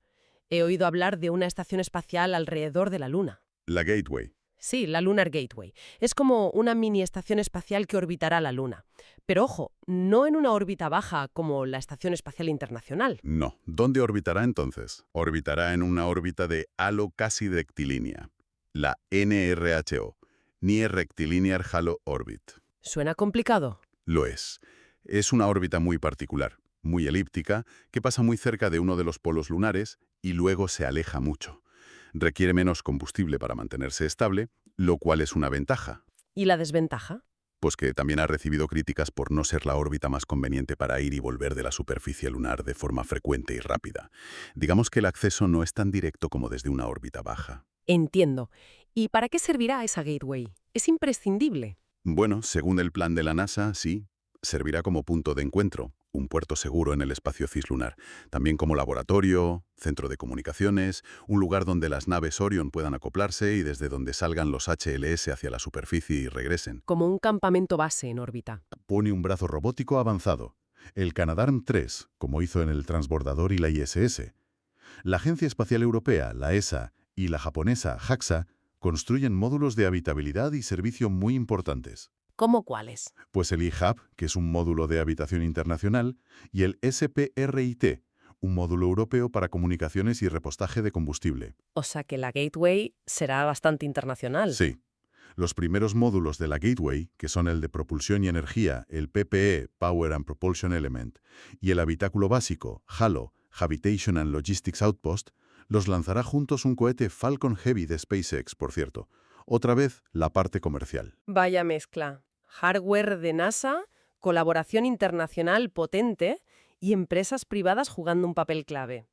He oído hablar de una estación espacial alrededor de la Luna. La Gateway. Sí, la Lunar Gateway. Es como una mini estación espacial que orbitará la Luna. Pero ojo, no en una órbita baja como la Estación Espacial Internacional. No. ¿Dónde orbitará entonces? Orbitará en una órbita de halo casi rectilínea. La NRHO. Near Rectilinear Halo Orbit. ¿Suena complicado? Lo es. Es una órbita muy particular, muy elíptica, que pasa muy cerca de uno de los polos lunares y luego se aleja mucho. Requiere menos combustible para mantenerse estable, lo cual es una ventaja, ¿Y la desventaja? pues que también ha recibido críticas por no ser la órbita más conveniente para ir y volver de la superficie lunar de forma frecuente y rápida. Digamos que el acceso no es tan directo como desde una órbita baja. Entiendo. ¿Y para qué servirá esa Gateway? ¿Es imprescindible? Bueno, según el plan de la NASA, sí, servirá como punto de encuentro, un puerto seguro en el espacio cislunar, también como laboratorio, centro de comunicaciones, un lugar donde las naves Orion puedan acoplarse y desde donde salgan los HLS hacia la superficie y regresen. Como un campamento base en órbita. Pone un brazo robótico avanzado, el Canadarm3, como hizo en el transbordador y la ISS. La Agencia Espacial Europea, la ESA, y la japonesa JAXA construyen módulos de habitabilidad y servicio muy importantes. ¿Cómo cuáles? Pues el eHub, que es un módulo de habitación internacional, y el SPRIT, un módulo europeo para comunicaciones y repostaje de combustible. O sea que la Gateway será bastante internacional. Sí. Los primeros módulos de la Gateway, que son el de propulsión y energía, el PPE, Power and Propulsion Element, y el habitáculo básico, HALO, Habitation and Logistics Outpost, los lanzará juntos un cohete Falcon Heavy de SpaceX, por cierto. Otra vez, la parte comercial. Vaya mezcla. Hardware de NASA, colaboración internacional potente y empresas privadas jugando un papel clave.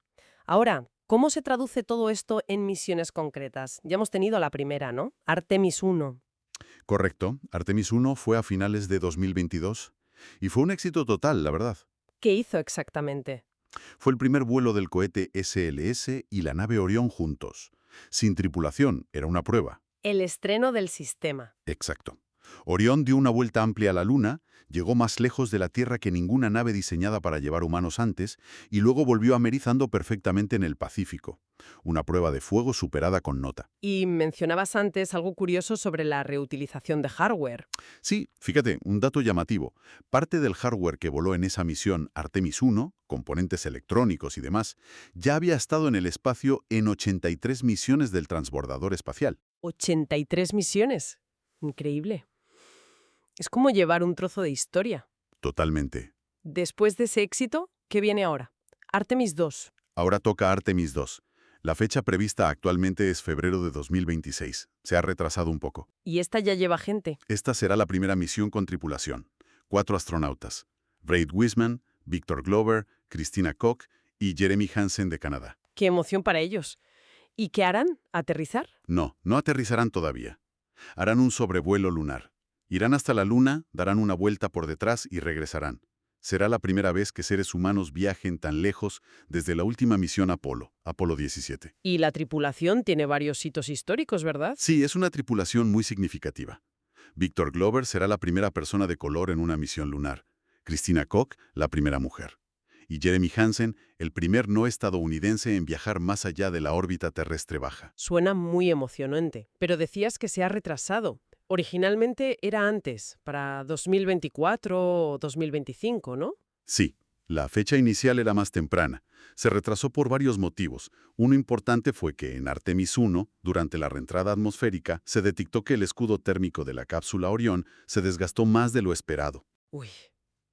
Ahora, ¿cómo se traduce todo esto en misiones concretas? Ya hemos tenido la primera, ¿no? Artemis 1. Correcto, Artemis 1 fue a finales de 2022 y fue un éxito total, la verdad. ¿Qué hizo exactamente? Fue el primer vuelo del cohete SLS y la nave Orión juntos. Sin tripulación, era una prueba. El estreno del sistema. Exacto. Orión dio una vuelta amplia a la Luna, llegó más lejos de la Tierra que ninguna nave diseñada para llevar humanos antes y luego volvió amerizando perfectamente en el Pacífico. Una prueba de fuego superada con nota. Y mencionabas antes algo curioso sobre la reutilización de hardware. Sí, fíjate, un dato llamativo. Parte del hardware que voló en esa misión Artemis 1, componentes electrónicos y demás, ya había estado en el espacio en 83 misiones del transbordador espacial. 83 misiones. Increíble. Es como llevar un trozo de historia. Totalmente. Después de ese éxito, ¿qué viene ahora? Artemis 2. Ahora toca Artemis 2. La fecha prevista actualmente es febrero de 2026. Se ha retrasado un poco. Y esta ya lleva gente. Esta será la primera misión con tripulación. 4 astronautas. Braid Wiseman, Victor Glover, Christina Koch y Jeremy Hansen de Canadá. ¡Qué emoción para ellos! ¿Y qué harán? ¿Aterrizar? No, no aterrizarán todavía. Harán un sobrevuelo lunar. Irán hasta la Luna, darán una vuelta por detrás y regresarán. Será la primera vez que seres humanos viajen tan lejos desde la última misión Apolo, Apolo 17. Y la tripulación tiene varios hitos históricos, ¿verdad? Sí, es una tripulación muy significativa. Victor Glover será la primera persona de color en una misión lunar. Christina Koch, la primera mujer. Y Jeremy Hansen, el primer no estadounidense en viajar más allá de la órbita terrestre baja. Suena muy emocionante, pero decías que se ha retrasado. Originalmente era antes, para 2024 o 2025, ¿no? Sí, La fecha inicial era más temprana. Se retrasó por varios motivos. Uno importante fue que en Artemis 1, durante la reentrada atmosférica, se detectó que el escudo térmico de la cápsula Orión se desgastó más de lo esperado. Uy,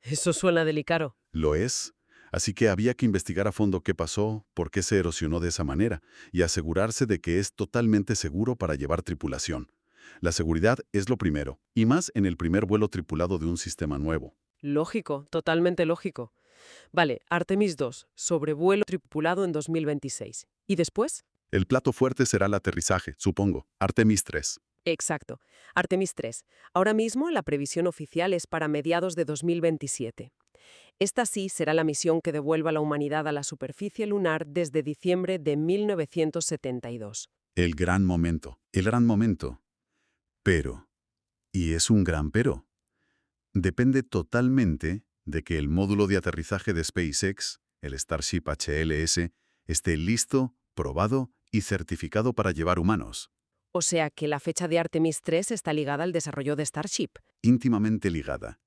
eso suena delicado. Lo es. Así que había que investigar a fondo qué pasó, por qué se erosionó de esa manera, y asegurarse de que es totalmente seguro para llevar tripulación. La seguridad es lo primero, y más en el primer vuelo tripulado de un sistema nuevo. Lógico, totalmente lógico. Vale, Artemis 2, sobrevuelo tripulado en 2026. ¿Y después? El plato fuerte será el aterrizaje, supongo. Artemis 3. Exacto, Artemis 3. Ahora mismo la previsión oficial es para mediados de 2027. Esta sí será la misión que devuelva a la humanidad a la superficie lunar desde diciembre de 1972. El gran momento. El gran momento. Pero, y es un gran pero, depende totalmente de que el módulo de aterrizaje de SpaceX, el Starship HLS, esté listo, probado y certificado para llevar humanos. O sea que la fecha de Artemis 3 está ligada al desarrollo de Starship. Íntimamente ligada.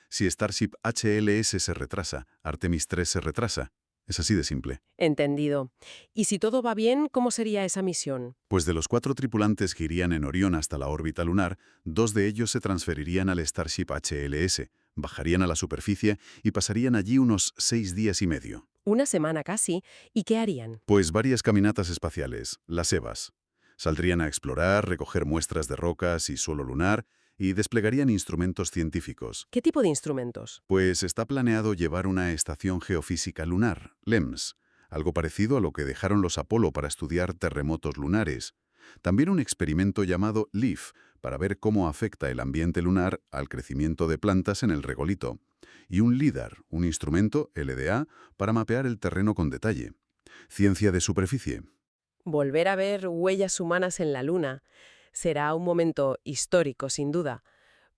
Si Starship HLS se retrasa, Artemis 3 se retrasa. Es así de simple. Entendido. Y si todo va bien, ¿cómo sería esa misión? Pues de los 4 tripulantes que irían en Orión hasta la órbita lunar, 2 de ellos se transferirían al Starship HLS, bajarían a la superficie y pasarían allí unos 6 días y medio. Una semana casi. ¿Y qué harían? Pues varias caminatas espaciales, las EVAs. Saldrían a explorar, recoger muestras de rocas y suelo lunar y desplegarían instrumentos científicos. ¿Qué tipo de instrumentos? Pues está planeado llevar una estación geofísica lunar, LEMS, algo parecido a lo que dejaron los Apolo para estudiar terremotos lunares. También un experimento llamado LEAF, para ver cómo afecta el ambiente lunar al crecimiento de plantas en el regolito. Y un LIDAR, un instrumento, LDA, para mapear el terreno con detalle. Ciencia de superficie. Volver a ver huellas humanas en la Luna será un momento histórico, sin duda.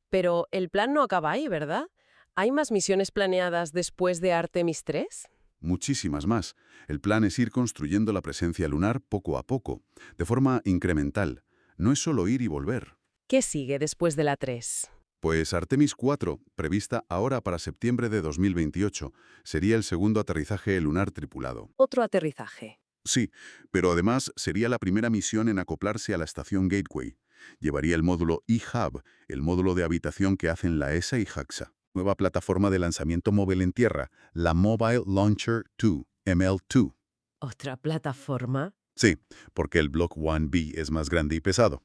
Pero el plan no acaba ahí, ¿verdad? ¿Hay más misiones planeadas después de Artemis 3? Muchísimas más. El plan es ir construyendo la presencia lunar poco a poco, de forma incremental. No es solo ir y volver. ¿Qué sigue después de la 3? Pues Artemis 4, prevista ahora para septiembre de 2028, sería el segundo aterrizaje lunar tripulado. Otro aterrizaje. Sí, pero además sería la primera misión en acoplarse a la estación Gateway. Llevaría el módulo eHub, el módulo de habitación que hacen la ESA y JAXA. Nueva plataforma de lanzamiento móvil en tierra, la Mobile Launcher 2, ML2. ¿Otra plataforma? Sí, porque el Block 1B es más grande y pesado.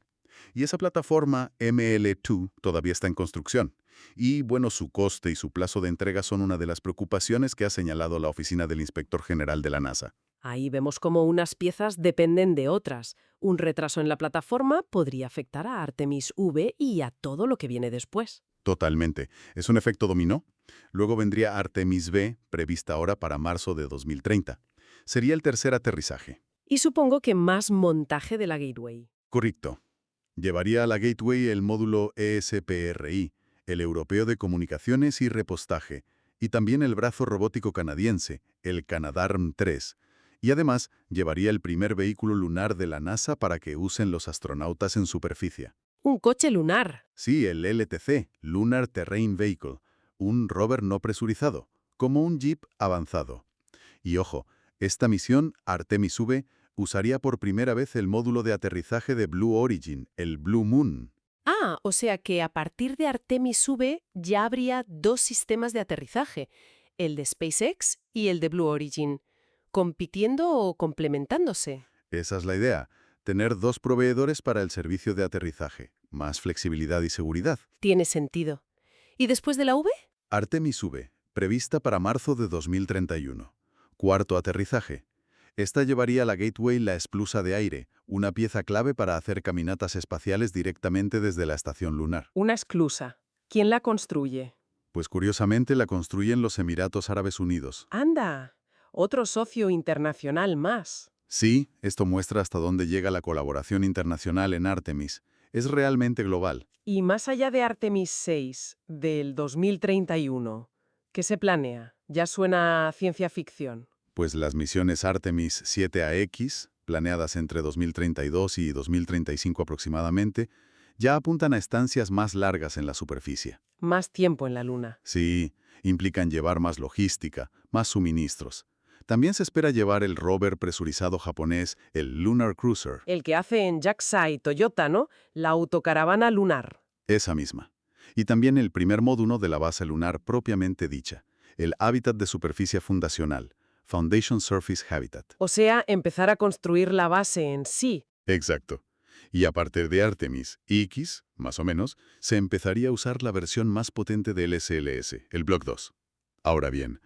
Y esa plataforma ML2 todavía está en construcción. Y bueno, su coste y su plazo de entrega son una de las preocupaciones que ha señalado la oficina del Inspector General de la NASA. Ahí vemos cómo unas piezas dependen de otras. Un retraso en la plataforma podría afectar a Artemis V y a todo lo que viene después. Totalmente. Es un efecto dominó. Luego vendría Artemis B, prevista ahora para marzo de 2030. Sería el tercer aterrizaje. Y supongo que más montaje de la Gateway. Correcto. Llevaría a la Gateway el módulo ESPRI, el Europeo de Comunicaciones y Repostaje, y también el brazo robótico canadiense, el Canadarm3. Y además, llevaría el primer vehículo lunar de la NASA para que usen los astronautas en superficie. Un coche lunar. Sí, el LTC, Lunar Terrain Vehicle, un rover no presurizado, como un jeep avanzado. Y ojo, esta misión, Artemis V, usaría por primera vez el módulo de aterrizaje de Blue Origin, el Blue Moon. Ah, o sea que a partir de Artemis V ya habría dos sistemas de aterrizaje, el de SpaceX y el de Blue Origin, compitiendo o complementándose. Esa es la idea, tener 2 proveedores para el servicio de aterrizaje, más flexibilidad y seguridad. Tiene sentido. ¿Y después de la V? Artemis V, prevista para marzo de 2031. Cuarto aterrizaje. Esta llevaría a la Gateway la esclusa de aire, una pieza clave para hacer caminatas espaciales directamente desde la estación lunar. Una esclusa. ¿Quién la construye? Pues curiosamente la construyen los Emiratos Árabes Unidos. ¡Anda! Otro socio internacional más. Sí, esto muestra hasta dónde llega la colaboración internacional en Artemis. Es realmente global. Y más allá de Artemis 6, del 2031, ¿qué se planea? Ya suena a ciencia ficción. Pues las misiones Artemis 7AX, planeadas entre 2032 y 2035 aproximadamente, ya apuntan a estancias más largas en la superficie. Más tiempo en la Luna. Sí, Implican llevar más logística, más suministros. También se espera llevar el rover presurizado japonés, el Lunar Cruiser, El que hace en JAXA Toyota, ¿no? La autocaravana lunar. esa misma. Y también el primer módulo de la base lunar propiamente dicha, el hábitat de superficie fundacional, Foundation Surface Habitat. O sea, empezar a construir la base en sí. Exacto. Y a partir de Artemis X, más o menos, se empezaría a usar la versión más potente del SLS, el Block 2. Ahora bien,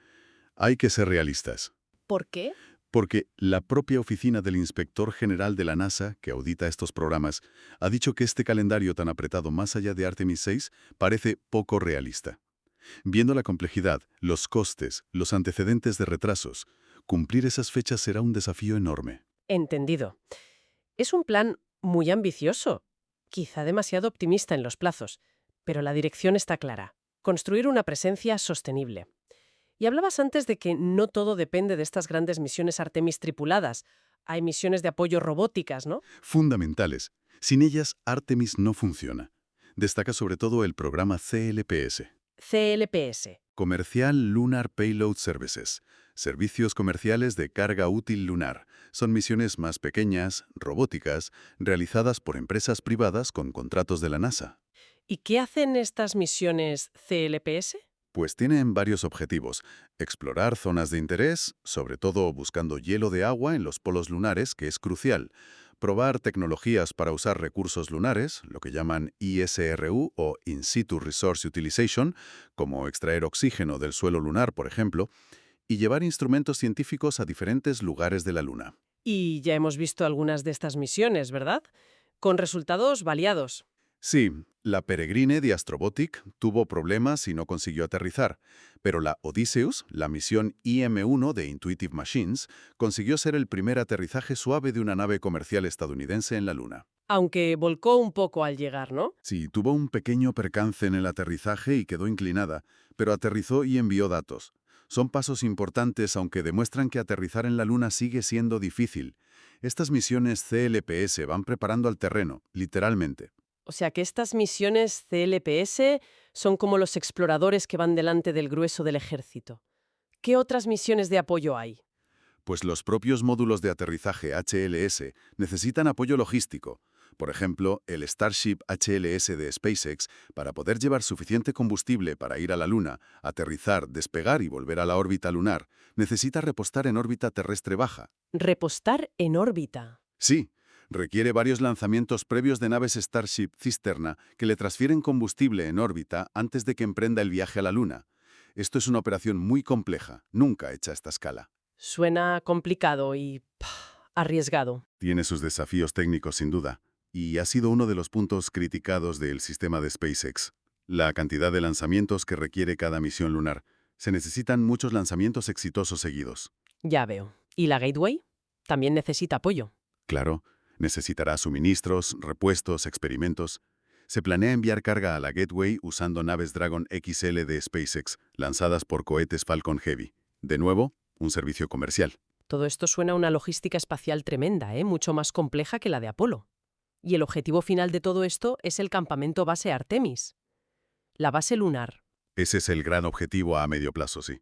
hay que ser realistas, ¿Por qué? porque la propia oficina del Inspector General de la NASA, que audita estos programas, ha dicho que este calendario tan apretado más allá de Artemis 6 parece poco realista. Viendo la complejidad, los costes, los antecedentes de retrasos, cumplir esas fechas será un desafío enorme. Entendido. Es un plan muy ambicioso, quizá demasiado optimista en los plazos, pero la dirección está clara. Construir una presencia sostenible. Y hablabas antes de que no todo depende de estas grandes misiones Artemis tripuladas. Hay misiones de apoyo robóticas, ¿no? Fundamentales. Sin ellas, Artemis no funciona. Destaca sobre todo el programa CLPS, CLPS. Comercial Lunar Payload Services, servicios comerciales de carga útil lunar. Son misiones más pequeñas, robóticas, realizadas por empresas privadas con contratos de la NASA. ¿Y qué hacen estas misiones CLPS? Pues tienen varios objetivos. Explorar zonas de interés, sobre todo buscando hielo de agua en los polos lunares, que es crucial. Probar tecnologías para usar recursos lunares, lo que llaman ISRU o In Situ Resource Utilization, como extraer oxígeno del suelo lunar, por ejemplo, y llevar instrumentos científicos a diferentes lugares de la Luna. Y ya hemos visto algunas de estas misiones, ¿verdad? Con resultados variados. Sí, la Peregrine de Astrobotic tuvo problemas y no consiguió aterrizar, pero la Odysseus, la misión IM-1 de Intuitive Machines, consiguió ser el primer aterrizaje suave de una nave comercial estadounidense en la Luna. Aunque volcó un poco al llegar, ¿no? Sí, tuvo un pequeño percance en el aterrizaje y quedó inclinada, pero aterrizó y envió datos. Son pasos importantes, aunque demuestran que aterrizar en la Luna sigue siendo difícil. Estas misiones CLPS van preparando al terreno, literalmente. O sea que estas misiones CLPS son como los exploradores que van delante del grueso del ejército. ¿Qué otras misiones de apoyo hay? Pues los propios módulos de aterrizaje HLS necesitan apoyo logístico. Por ejemplo, el Starship HLS de SpaceX, para poder llevar suficiente combustible para ir a la Luna, aterrizar, despegar y volver a la órbita lunar, necesita repostar en órbita terrestre baja. Repostar en órbita. Sí, requiere varios lanzamientos previos de naves Starship Cisterna que le transfieren combustible en órbita antes de que emprenda el viaje a la Luna. Esto es una operación muy compleja, nunca hecha a esta escala. Suena complicado y arriesgado. Tiene sus desafíos técnicos sin duda, y ha sido uno de los puntos criticados del sistema de SpaceX. La cantidad de lanzamientos que requiere cada misión lunar. Se necesitan muchos lanzamientos exitosos seguidos. Ya veo. ¿Y la Gateway? También necesita apoyo. Claro, necesitará suministros, repuestos, experimentos. Se planea enviar carga a la Gateway usando naves Dragon XL de SpaceX, lanzadas por cohetes Falcon Heavy. De nuevo, un servicio comercial. Todo esto suena a una logística espacial tremenda, mucho más compleja que la de Apolo. Y el objetivo final de todo esto es el campamento base Artemis. La base lunar. Ese es el gran objetivo a medio plazo, sí.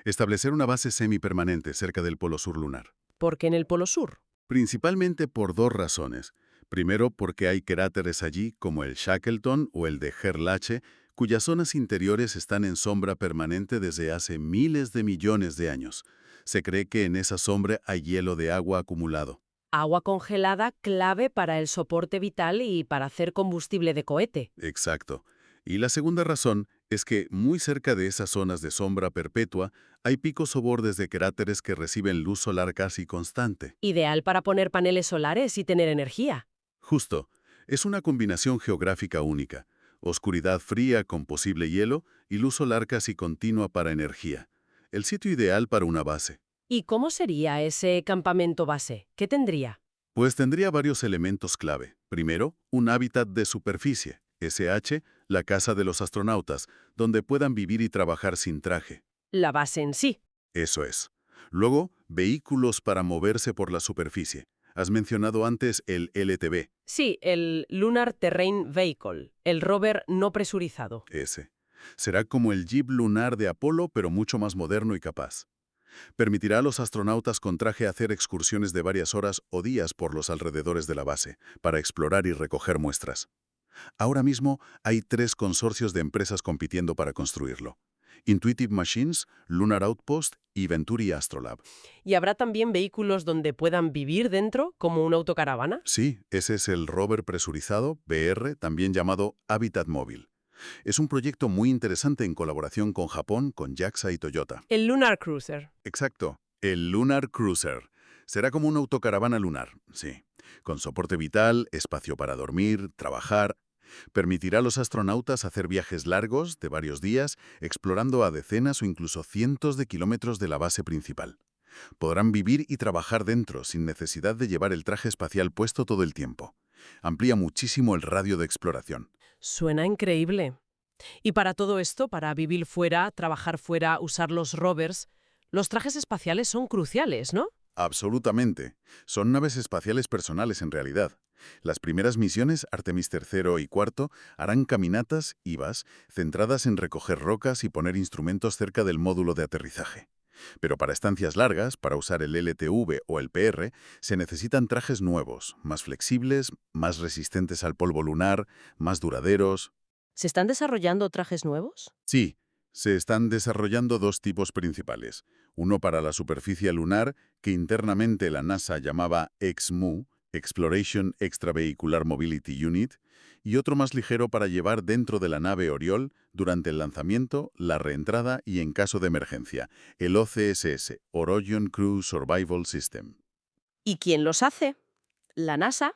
Establecer una base semipermanente cerca del polo sur lunar. ¿Por qué en el polo sur? Principalmente por dos razones. Primero, porque hay cráteres allí, como el Shackleton o el de Gerlache, cuyas zonas interiores están en sombra permanente desde hace miles de millones de años. Se cree que en esa sombra hay hielo de agua acumulado. Agua congelada clave para el soporte vital y para hacer combustible de cohete. Exacto. Y la segunda razón es que muy cerca de esas zonas de sombra perpetua hay picos o bordes de cráteres que reciben luz solar casi constante. Ideal para poner paneles solares y tener energía. Justo. Es una combinación geográfica única. Oscuridad fría con posible hielo y luz solar casi continua para energía. El sitio ideal para una base. ¿Y cómo sería ese campamento base? ¿Qué tendría? Pues tendría varios elementos clave. Primero, un hábitat de superficie, SH, la casa de los astronautas, donde puedan vivir y trabajar sin traje. La base en sí. Eso es. Luego, vehículos para moverse por la superficie. Has mencionado antes el LTV. Sí, el Lunar Terrain Vehicle, el rover no presurizado. Ese. Será como el jeep lunar de Apolo, pero mucho más moderno y capaz. Permitirá a los astronautas con traje hacer excursiones de varias horas o días por los alrededores de la base, para explorar y recoger muestras. Ahora mismo hay 3 consorcios de empresas compitiendo para construirlo: Intuitive Machines, Lunar Outpost y Venturi Astrolab. ¿Y habrá también vehículos donde puedan vivir dentro, como una autocaravana? Sí, ese es el rover presurizado, VR, también llamado Habitat Móvil. Es un proyecto muy interesante en colaboración con Japón, con JAXA y Toyota. El Lunar Cruiser. Exacto, el Lunar Cruiser. Será como una autocaravana lunar, sí, con soporte vital, espacio para dormir, trabajar. Permitirá a los astronautas hacer viajes largos, de varios días, explorando a decenas o incluso cientos de kilómetros de la base principal. Podrán vivir y trabajar dentro, sin necesidad de llevar el traje espacial puesto todo el tiempo. Amplía muchísimo el radio de exploración. Suena increíble. Y para todo esto, para vivir fuera, trabajar fuera, usar los rovers, los trajes espaciales son cruciales, ¿no? Absolutamente. Son naves espaciales personales en realidad. Las primeras misiones, Artemis III y IV, harán caminatas, IVAs, centradas en recoger rocas y poner instrumentos cerca del módulo de aterrizaje. Pero para estancias largas, para usar el LTV o el PR, se necesitan trajes nuevos, más flexibles, más resistentes al polvo lunar, más duraderos. ¿Se están desarrollando trajes nuevos? Sí, se están desarrollando 2 tipos principales. Uno para la superficie lunar, que internamente la NASA llamaba EXMU, Exploration Extravehicular Mobility Unit, y otro más ligero para llevar dentro de la nave Oriol durante el lanzamiento, la reentrada y en caso de emergencia, el OCSS, Orion Crew Survival System. ¿Y quién los hace? ¿La NASA?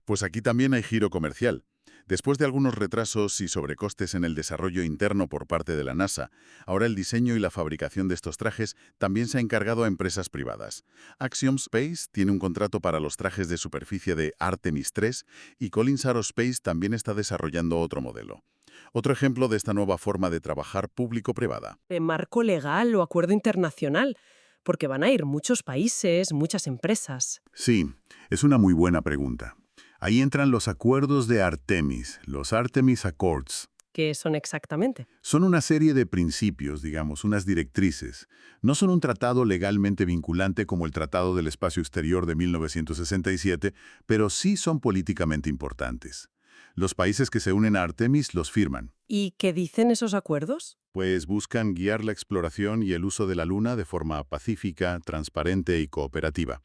Pues aquí también hay giro comercial. Después de algunos retrasos y sobrecostes en el desarrollo interno por parte de la NASA, ahora el diseño y la fabricación de estos trajes también se ha encargado a empresas privadas. Axiom Space tiene un contrato para los trajes de superficie de Artemis III y Collins Aerospace también está desarrollando otro modelo. Otro ejemplo de esta nueva forma de trabajar público-privada. ¿Marco legal o acuerdo internacional? Porque van a ir muchos países, muchas empresas. Sí, es una muy buena pregunta. Ahí entran los acuerdos de Artemis, los Artemis Accords. ¿Qué son exactamente? Son una serie de principios, digamos, unas directrices. No son un tratado legalmente vinculante como el Tratado del Espacio Exterior de 1967, pero sí son políticamente importantes. Los países que se unen a Artemis los firman. ¿Y qué dicen esos acuerdos? Pues buscan guiar la exploración y el uso de la Luna de forma pacífica, transparente y cooperativa.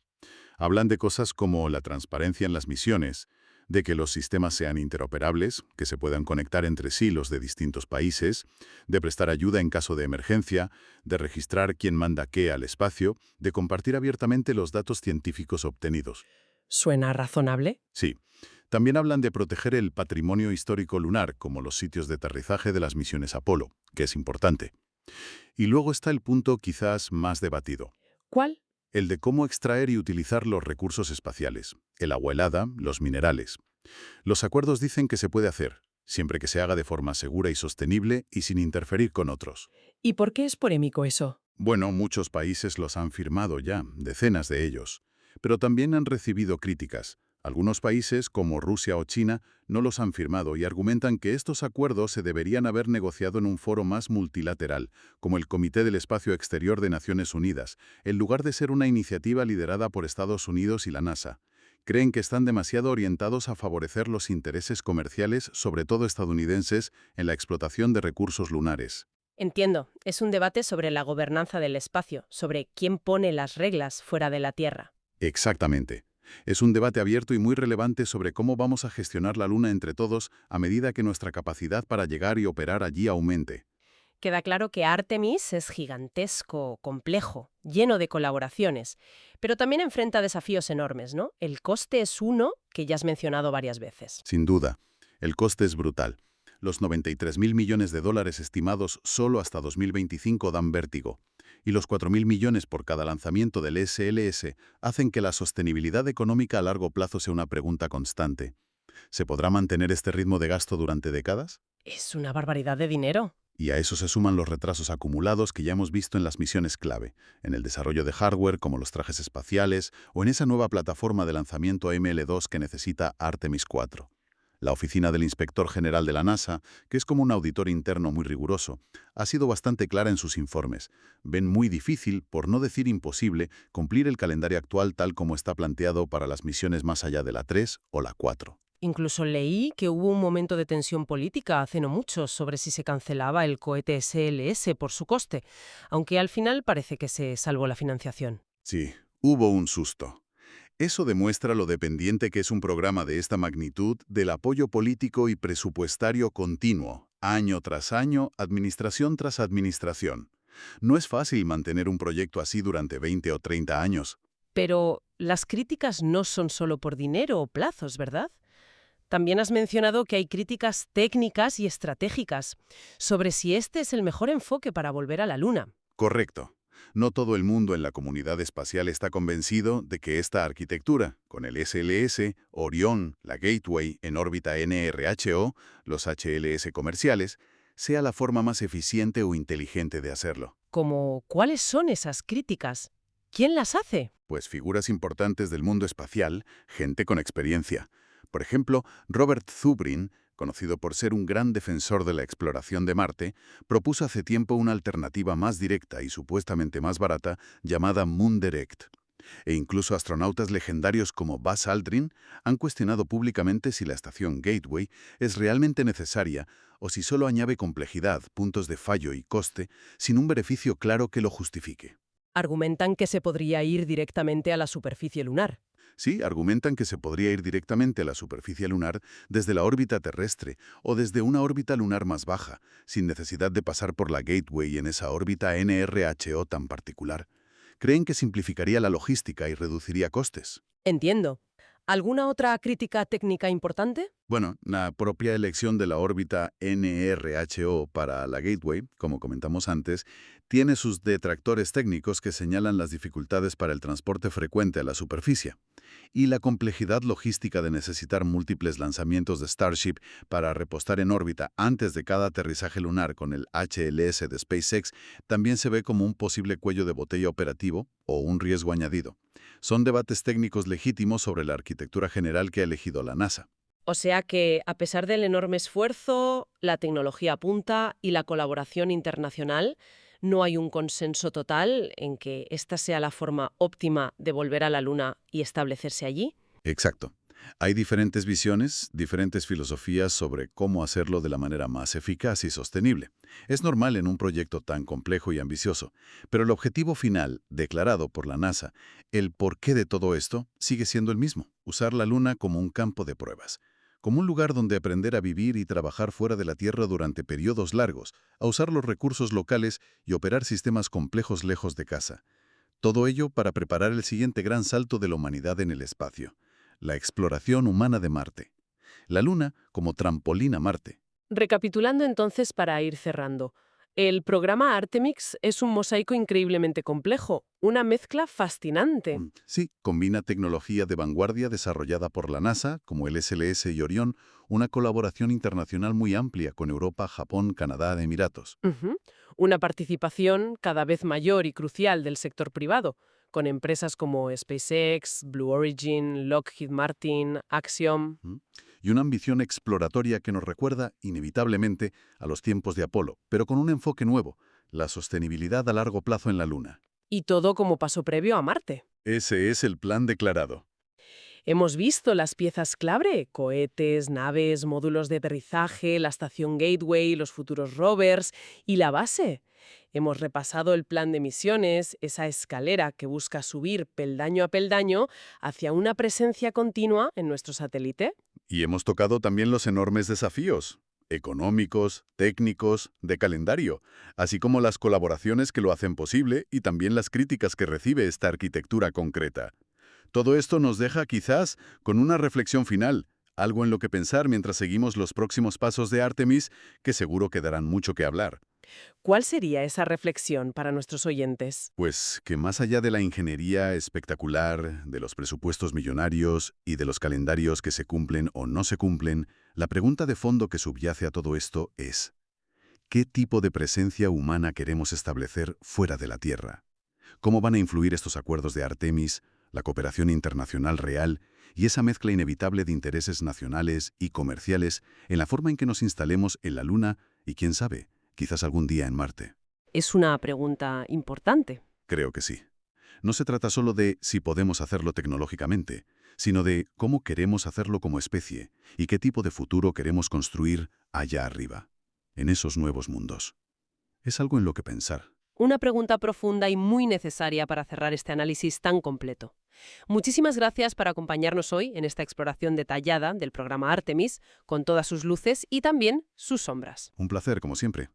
Hablan de cosas como la transparencia en las misiones, de que los sistemas sean interoperables, que se puedan conectar entre sí los de distintos países, de prestar ayuda en caso de emergencia, de registrar quién manda qué al espacio, de compartir abiertamente los datos científicos obtenidos. ¿Suena razonable? Sí. También hablan de proteger el patrimonio histórico lunar, como los sitios de aterrizaje de las misiones Apolo, que es importante. Y luego está el punto quizás más debatido. ¿Cuál? El de cómo extraer y utilizar los recursos espaciales, el agua helada, los minerales. Los acuerdos dicen que se puede hacer, siempre que se haga de forma segura y sostenible y sin interferir con otros. ¿Y por qué es polémico eso? Bueno, muchos países los han firmado ya, decenas de ellos, pero también han recibido críticas. Algunos países, como Rusia o China, no los han firmado y argumentan que estos acuerdos se deberían haber negociado en un foro más multilateral, como el Comité del Espacio Exterior de Naciones Unidas, en lugar de ser una iniciativa liderada por Estados Unidos y la NASA. Creen que están demasiado orientados a favorecer los intereses comerciales, sobre todo estadounidenses, en la explotación de recursos lunares. Entiendo, es un debate sobre la gobernanza del espacio, sobre quién pone las reglas fuera de la Tierra. Exactamente. Es un debate abierto y muy relevante sobre cómo vamos a gestionar la Luna entre todos a medida que nuestra capacidad para llegar y operar allí aumente. Queda claro que Artemis es gigantesco, complejo, lleno de colaboraciones, pero también enfrenta desafíos enormes, ¿no? El coste es uno que ya has mencionado varias veces. Sin duda, el coste es brutal. Los 93.000 millones de dólares estimados solo hasta 2025 dan vértigo, y los 4.000 millones por cada lanzamiento del SLS hacen que la sostenibilidad económica a largo plazo sea una pregunta constante. ¿Se podrá mantener este ritmo de gasto durante décadas? Es una barbaridad de dinero. Y a eso se suman los retrasos acumulados que ya hemos visto en las misiones clave, en el desarrollo de hardware como los trajes espaciales o en esa nueva plataforma de lanzamiento ML2 que necesita Artemis IV. La oficina del inspector general de la NASA, que es como un auditor interno muy riguroso, ha sido bastante clara en sus informes. Ven muy difícil, por no decir imposible, cumplir el calendario actual tal como está planteado para las misiones más allá de la 3 o la 4. Incluso leí que hubo un momento de tensión política hace no mucho sobre si se cancelaba el cohete SLS por su coste, aunque al final parece que se salvó la financiación. Sí, hubo un susto. Eso demuestra lo dependiente que es un programa de esta magnitud del apoyo político y presupuestario continuo, año tras año, administración tras administración. No es fácil mantener un proyecto así durante 20 o 30 años. Pero las críticas no son solo por dinero o plazos, ¿verdad? También has mencionado que hay críticas técnicas y estratégicas sobre si este es el mejor enfoque para volver a la Luna. Correcto. No todo el mundo en la comunidad espacial está convencido de que esta arquitectura, con el SLS, Orión, la Gateway en órbita NRHO, los HLS comerciales, sea la forma más eficiente o inteligente de hacerlo. Como, ¿cuáles son esas críticas? ¿Quién las hace? Pues figuras importantes del mundo espacial, gente con experiencia. Por ejemplo, Robert Zubrin, conocido por ser un gran defensor de la exploración de Marte, propuso hace tiempo una alternativa más directa y supuestamente más barata llamada Moon Direct. E incluso astronautas legendarios como Buzz Aldrin han cuestionado públicamente si la estación Gateway es realmente necesaria o si solo añade complejidad, puntos de fallo y coste, sin un beneficio claro que lo justifique. Argumentan que se podría ir directamente a la superficie lunar. Sí, argumentan que se podría ir directamente a la superficie lunar desde la órbita terrestre o desde una órbita lunar más baja, sin necesidad de pasar por la Gateway en esa órbita NRHO tan particular. Creen que simplificaría la logística y reduciría costes. Entiendo. ¿Alguna otra crítica técnica importante? Bueno, la propia elección de la órbita NRHO para la Gateway, como comentamos antes, tiene sus detractores técnicos que señalan las dificultades para el transporte frecuente a la superficie y la complejidad logística de necesitar múltiples lanzamientos de Starship para repostar en órbita antes de cada aterrizaje lunar con el HLS de SpaceX también se ve como un posible cuello de botella operativo o un riesgo añadido. Son debates técnicos legítimos sobre la arquitectura general que ha elegido la NASA. O sea que, a pesar del enorme esfuerzo, la tecnología apunta y la colaboración internacional, no hay un consenso total en que esta sea la forma óptima de volver a la Luna y establecerse allí. Exacto. Hay diferentes visiones, diferentes filosofías sobre cómo hacerlo de la manera más eficaz y sostenible. Es normal en un proyecto tan complejo y ambicioso, pero el objetivo final, declarado por la NASA, el porqué de todo esto, sigue siendo el mismo: usar la Luna como un campo de pruebas, como un lugar donde aprender a vivir y trabajar fuera de la Tierra durante periodos largos, a usar los recursos locales y operar sistemas complejos lejos de casa. Todo ello para preparar el siguiente gran salto de la humanidad en el espacio: la exploración humana de Marte. La Luna como trampolín a Marte. Recapitulando entonces para ir cerrando. El programa Artemix es un mosaico increíblemente complejo, una mezcla fascinante. Sí, combina tecnología de vanguardia desarrollada por la NASA, como el SLS y Orión, una colaboración internacional muy amplia con Europa, Japón, Canadá e Emiratos. Ujú. Una participación cada vez mayor y crucial del sector privado, con empresas como SpaceX, Blue Origin, Lockheed Martin, Axiom. ¿Mm? Y una ambición exploratoria que nos recuerda, inevitablemente, a los tiempos de Apolo, pero con un enfoque nuevo: la sostenibilidad a largo plazo en la Luna. Y todo como paso previo a Marte. Ese es el plan declarado. Hemos visto las piezas clave: cohetes, naves, módulos de aterrizaje, la estación Gateway, los futuros rovers y la base. Hemos repasado el plan de misiones, esa escalera que busca subir peldaño a peldaño hacia una presencia continua en nuestro satélite. Y hemos tocado también los enormes desafíos económicos, técnicos, de calendario, así como las colaboraciones que lo hacen posible y también las críticas que recibe esta arquitectura concreta. Todo esto nos deja quizás con una reflexión final, algo en lo que pensar mientras seguimos los próximos pasos de Artemis, que seguro que darán mucho que hablar. ¿Cuál sería esa reflexión para nuestros oyentes? Pues que más allá de la ingeniería espectacular, de los presupuestos millonarios y de los calendarios que se cumplen o no se cumplen, la pregunta de fondo que subyace a todo esto es: ¿qué tipo de presencia humana queremos establecer fuera de la Tierra? ¿Cómo van a influir estos acuerdos de Artemis, la cooperación internacional real y esa mezcla inevitable de intereses nacionales y comerciales en la forma en que nos instalemos en la Luna y, quién sabe, quizás algún día en Marte. Es una pregunta importante. Creo que sí. No se trata solo de si podemos hacerlo tecnológicamente, sino de cómo queremos hacerlo como especie y qué tipo de futuro queremos construir allá arriba, en esos nuevos mundos. Es algo en lo que pensar. Una pregunta profunda y muy necesaria para cerrar este análisis tan completo. Muchísimas gracias por acompañarnos hoy en esta exploración detallada del programa Artemis, con todas sus luces y también sus sombras. Un placer, como siempre.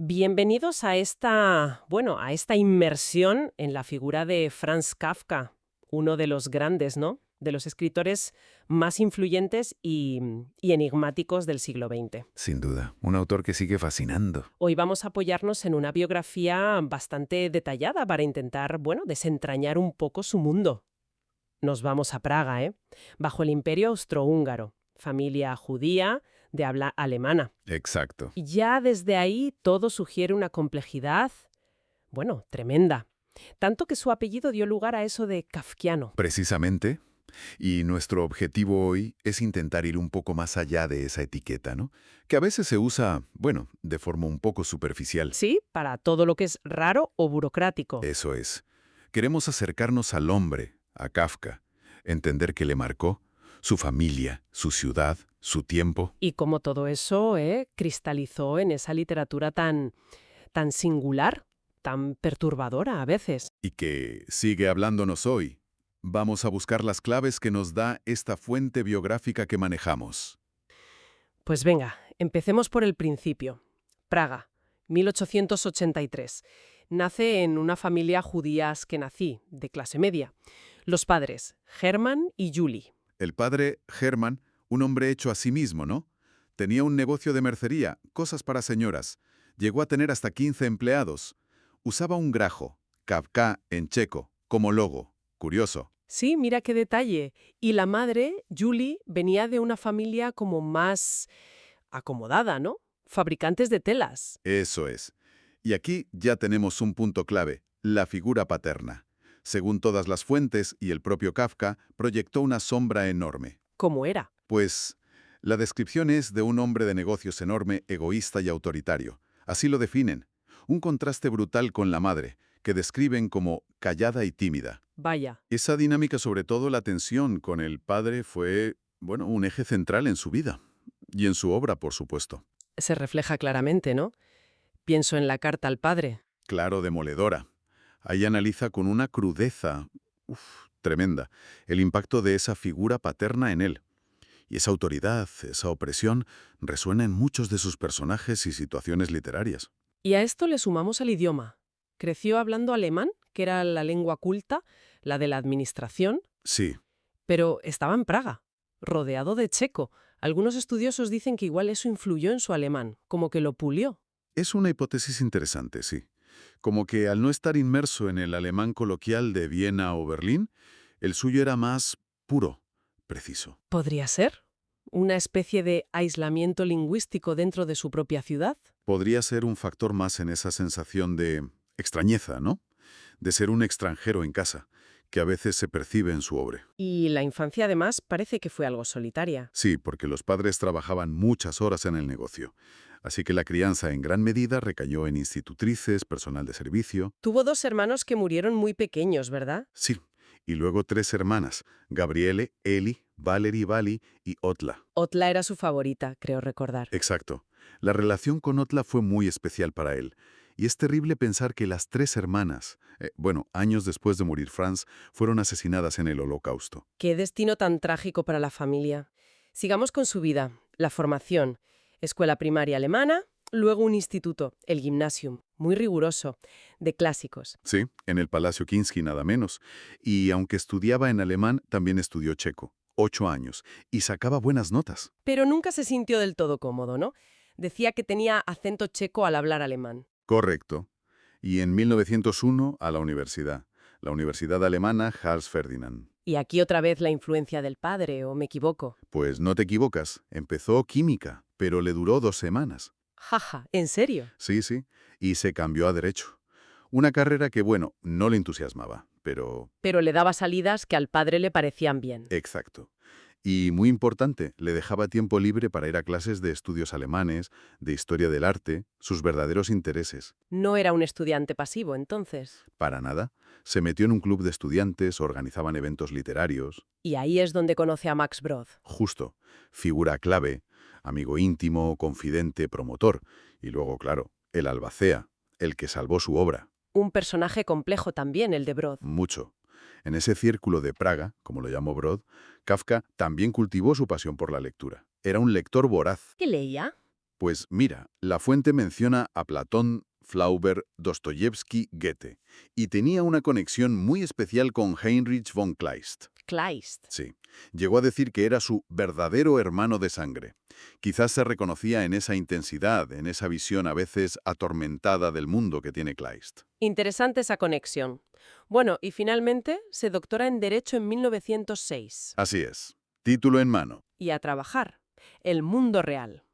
Bienvenidos a esta inmersión en la figura de Franz Kafka, uno de los grandes, ¿no? De los escritores más influyentes y enigmáticos del siglo XX. Sin duda, un autor que sigue fascinando. Hoy vamos a apoyarnos en una biografía bastante detallada para intentar, desentrañar un poco su mundo. Nos vamos a Praga, bajo el Imperio Austrohúngaro, familia judía de habla alemana. Exacto. Y ya desde ahí todo sugiere una complejidad, tremenda. Tanto que su apellido dio lugar a eso de kafkiano. Precisamente. Y nuestro objetivo hoy es intentar ir un poco más allá de esa etiqueta, ¿no? Que a veces se usa, de forma un poco superficial. Sí, para todo lo que es raro o burocrático. Eso es. Queremos acercarnos al hombre, a Kafka, entender qué le marcó, su familia, su ciudad, su tiempo. Y cómo todo eso cristalizó en esa literatura tan singular, tan perturbadora a veces. Y que sigue hablándonos hoy. Vamos a buscar las claves que nos da esta fuente biográfica que manejamos. Pues venga, empecemos por el principio. Praga, 1883. Nace en una familia judía askenazí, de clase media. Los padres, Hermann y Julie. El padre, Hermann, un hombre hecho a sí mismo, ¿no? Tenía un negocio de mercería, cosas para señoras. Llegó a tener hasta 15 empleados. Usaba un grajo, Kafka en checo, como logo. Curioso. Sí, mira qué detalle. Y la madre, Julie, venía de una familia como más acomodada, ¿no? Fabricantes de telas. Eso es. Y aquí ya tenemos un punto clave, la figura paterna. Según todas las fuentes y el propio Kafka, proyectó una sombra enorme. ¿Cómo era? Pues la descripción es de un hombre de negocios enorme, egoísta y autoritario. Así lo definen. Un contraste brutal con la madre, que describen como callada y tímida. Vaya. Esa dinámica, sobre todo la tensión con el padre, fue, un eje central en su vida. Y en su obra, por supuesto. Se refleja claramente, ¿no? Pienso en la carta al padre. Claro, demoledora. Ahí analiza con una crudeza tremenda el impacto de esa figura paterna en él. Y esa autoridad, esa opresión, resuena en muchos de sus personajes y situaciones literarias. Y a esto le sumamos el idioma. Creció hablando alemán, que era la lengua culta, la de la administración, Sí, pero estaba en Praga, rodeado de checo. Algunos estudiosos dicen que igual eso influyó en su alemán, como que lo pulió. es una hipótesis interesante, sí. Como que al no estar inmerso en el alemán coloquial de Viena o Berlín, el suyo era más puro, preciso. ¿Podría ser? ¿Una especie de aislamiento lingüístico dentro de su propia ciudad? Podría ser un factor más en esa sensación de extrañeza, ¿no? De ser un extranjero en casa, que a veces se percibe en su obra. Y la infancia, además, parece que fue algo solitaria. Sí, porque los padres trabajaban muchas horas en el negocio. Así que la crianza en gran medida recayó en institutrices, personal de servicio. Tuvo 2 hermanos que murieron muy pequeños, ¿verdad? Sí, y luego 3 hermanas, Gabriele, Eli, Valerie Vali y Otla. Otla era su favorita, creo recordar. Exacto. La relación con Otla fue muy especial para él. Y es terrible pensar que las 3 hermanas, años después de morir Franz, fueron asesinadas en el Holocausto. Qué destino tan trágico para la familia. Sigamos con su vida. La formación. Escuela primaria alemana, luego un instituto, el Gymnasium, muy riguroso, de clásicos. Sí, en el Palacio Kinsky nada menos. Y aunque estudiaba en alemán, también estudió checo. 8 años. Y sacaba buenas notas. Pero nunca se sintió del todo cómodo, ¿no? Decía que tenía acento checo al hablar alemán. Correcto. Y en 1901 a la universidad alemana Hans Ferdinand. Y aquí otra vez la influencia del padre, ¿o me equivoco? Pues no te equivocas, empezó química, pero le duró 2 semanas. Jaja, ¿en serio? Sí, sí, y se cambió a Derecho. Una carrera que, bueno, no le entusiasmaba, pero... Pero le daba salidas que al padre le parecían bien. Exacto. Y muy importante, le dejaba tiempo libre para ir a clases de estudios alemanes, de historia del arte, sus verdaderos intereses. No era un estudiante pasivo, entonces. Para nada. Se metió en un club de estudiantes, organizaban eventos literarios. Y ahí es donde conoce a Max Brod. Justo. Figura clave, amigo íntimo, confidente, promotor. Y luego, claro, el albacea, el que salvó su obra. Un personaje complejo también, el de Brod. Mucho. En ese círculo de Praga, como lo llamó Brod, Kafka también cultivó su pasión por la lectura. Era un lector voraz. ¿Qué leía? Pues mira, la fuente menciona a Platón, Flaubert, Dostoyevsky, Goethe, y tenía una conexión muy especial con Heinrich von Kleist. Kleist. Sí, llegó a decir que era su verdadero hermano de sangre. Quizás se reconocía en esa intensidad, en esa visión a veces atormentada del mundo que tiene Kleist. Interesante esa conexión. Bueno, y finalmente se doctora en Derecho en 1906. Así es. Título en mano. Y a trabajar. El mundo real.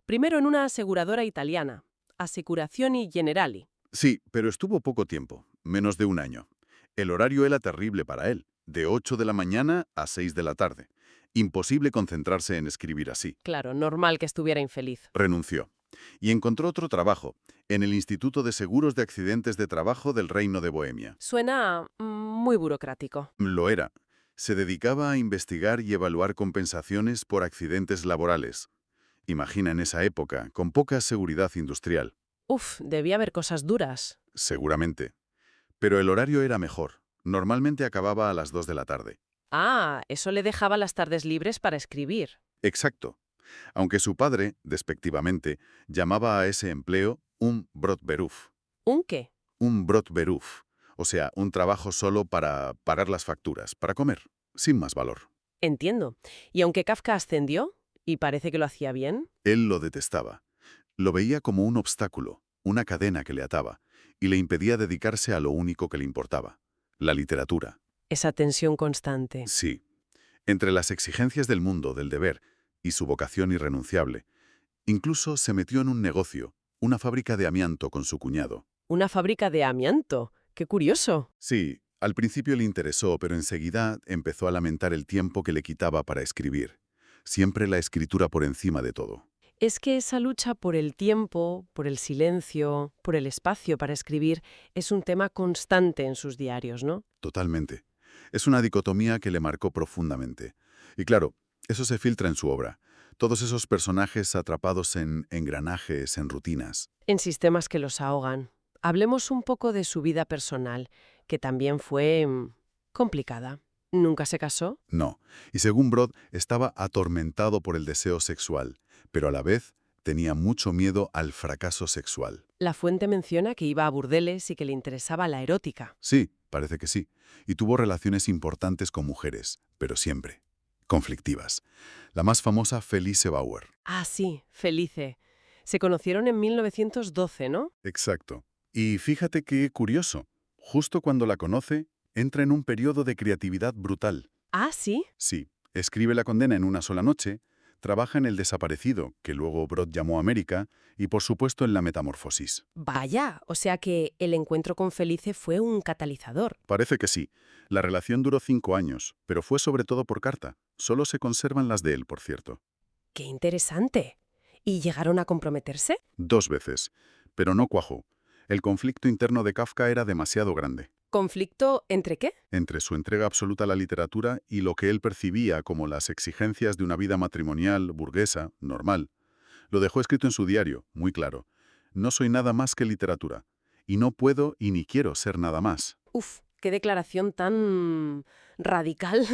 Primero en una aseguradora italiana, Assicurazioni Generali. Sí, pero estuvo poco tiempo, menos de 1 año. El horario era terrible para él, de 8 de la mañana a 6 de la tarde. Imposible concentrarse en escribir así. Claro, normal que estuviera infeliz. Renunció. Y encontró otro trabajo, en el Instituto de Seguros de Accidentes de Trabajo del Reino de Bohemia. Suena muy burocrático. Lo era. Se dedicaba a investigar y evaluar compensaciones por accidentes laborales. Imagina en esa época, con poca seguridad industrial. Uf, debía haber cosas duras. Seguramente. Pero el horario era mejor. Normalmente acababa a las 2 de la tarde. Ah, eso le dejaba las tardes libres para escribir. Exacto. Aunque su padre, despectivamente, llamaba a ese empleo un Brotberuf. ¿Un qué? Un Brotberuf. O sea, un trabajo solo para pagar las facturas, para comer, sin más valor. Entiendo. Y aunque Kafka ascendió, y parece que lo hacía bien, Él lo detestaba. Lo veía como un obstáculo, una cadena que le ataba, y le impedía dedicarse a lo único que le importaba, la literatura. esa tensión constante. Sí. Entre las exigencias del mundo, del deber, y su vocación irrenunciable, incluso se metió en un negocio, una fábrica de amianto con su cuñado. Una fábrica de amianto. ¡Qué curioso! Sí, al principio le interesó, pero enseguida empezó a lamentar el tiempo que le quitaba para escribir. Siempre la escritura por encima de todo. Es que esa lucha por el tiempo, por el silencio, por el espacio para escribir, es un tema constante en sus diarios, ¿no? Totalmente. Es una dicotomía que le marcó profundamente. Y claro, eso se filtra en su obra. Todos esos personajes atrapados en engranajes, en rutinas. En sistemas que los ahogan. Hablemos un poco de su vida personal, que también fue complicada. ¿Nunca se casó? No. Y según Brod, estaba atormentado por el deseo sexual, pero a la vez tenía mucho miedo al fracaso sexual. La fuente menciona que iba a burdeles y que le interesaba la erótica. Sí, parece que sí. Y tuvo relaciones importantes con mujeres, pero siempre conflictivas. La más famosa, Felice Bauer. Ah, sí, Felice. Se conocieron en 1912, ¿no? Exacto. Y fíjate qué curioso. Justo cuando la conoce, entra en un periodo de creatividad brutal. Ah, sí. Sí, escribe La condena en una sola noche, trabaja en El desaparecido, que luego Brod llamó América, y por supuesto en La metamorfosis. Vaya, o sea que el encuentro con Felice fue un catalizador. Parece que sí. La relación duró 5 años, pero fue sobre todo por carta. Solo se conservan las de él, por cierto. ¡Qué interesante! ¿Y llegaron a comprometerse? 2 veces, pero no cuajó. El conflicto interno de Kafka era demasiado grande. ¿Conflicto entre qué? Entre su entrega absoluta a la literatura y lo que él percibía como las exigencias de una vida matrimonial, burguesa, normal. Lo dejó escrito en su diario, muy claro. No soy nada más que literatura. Y no puedo y ni quiero ser nada más. Uf, qué declaración tan radical.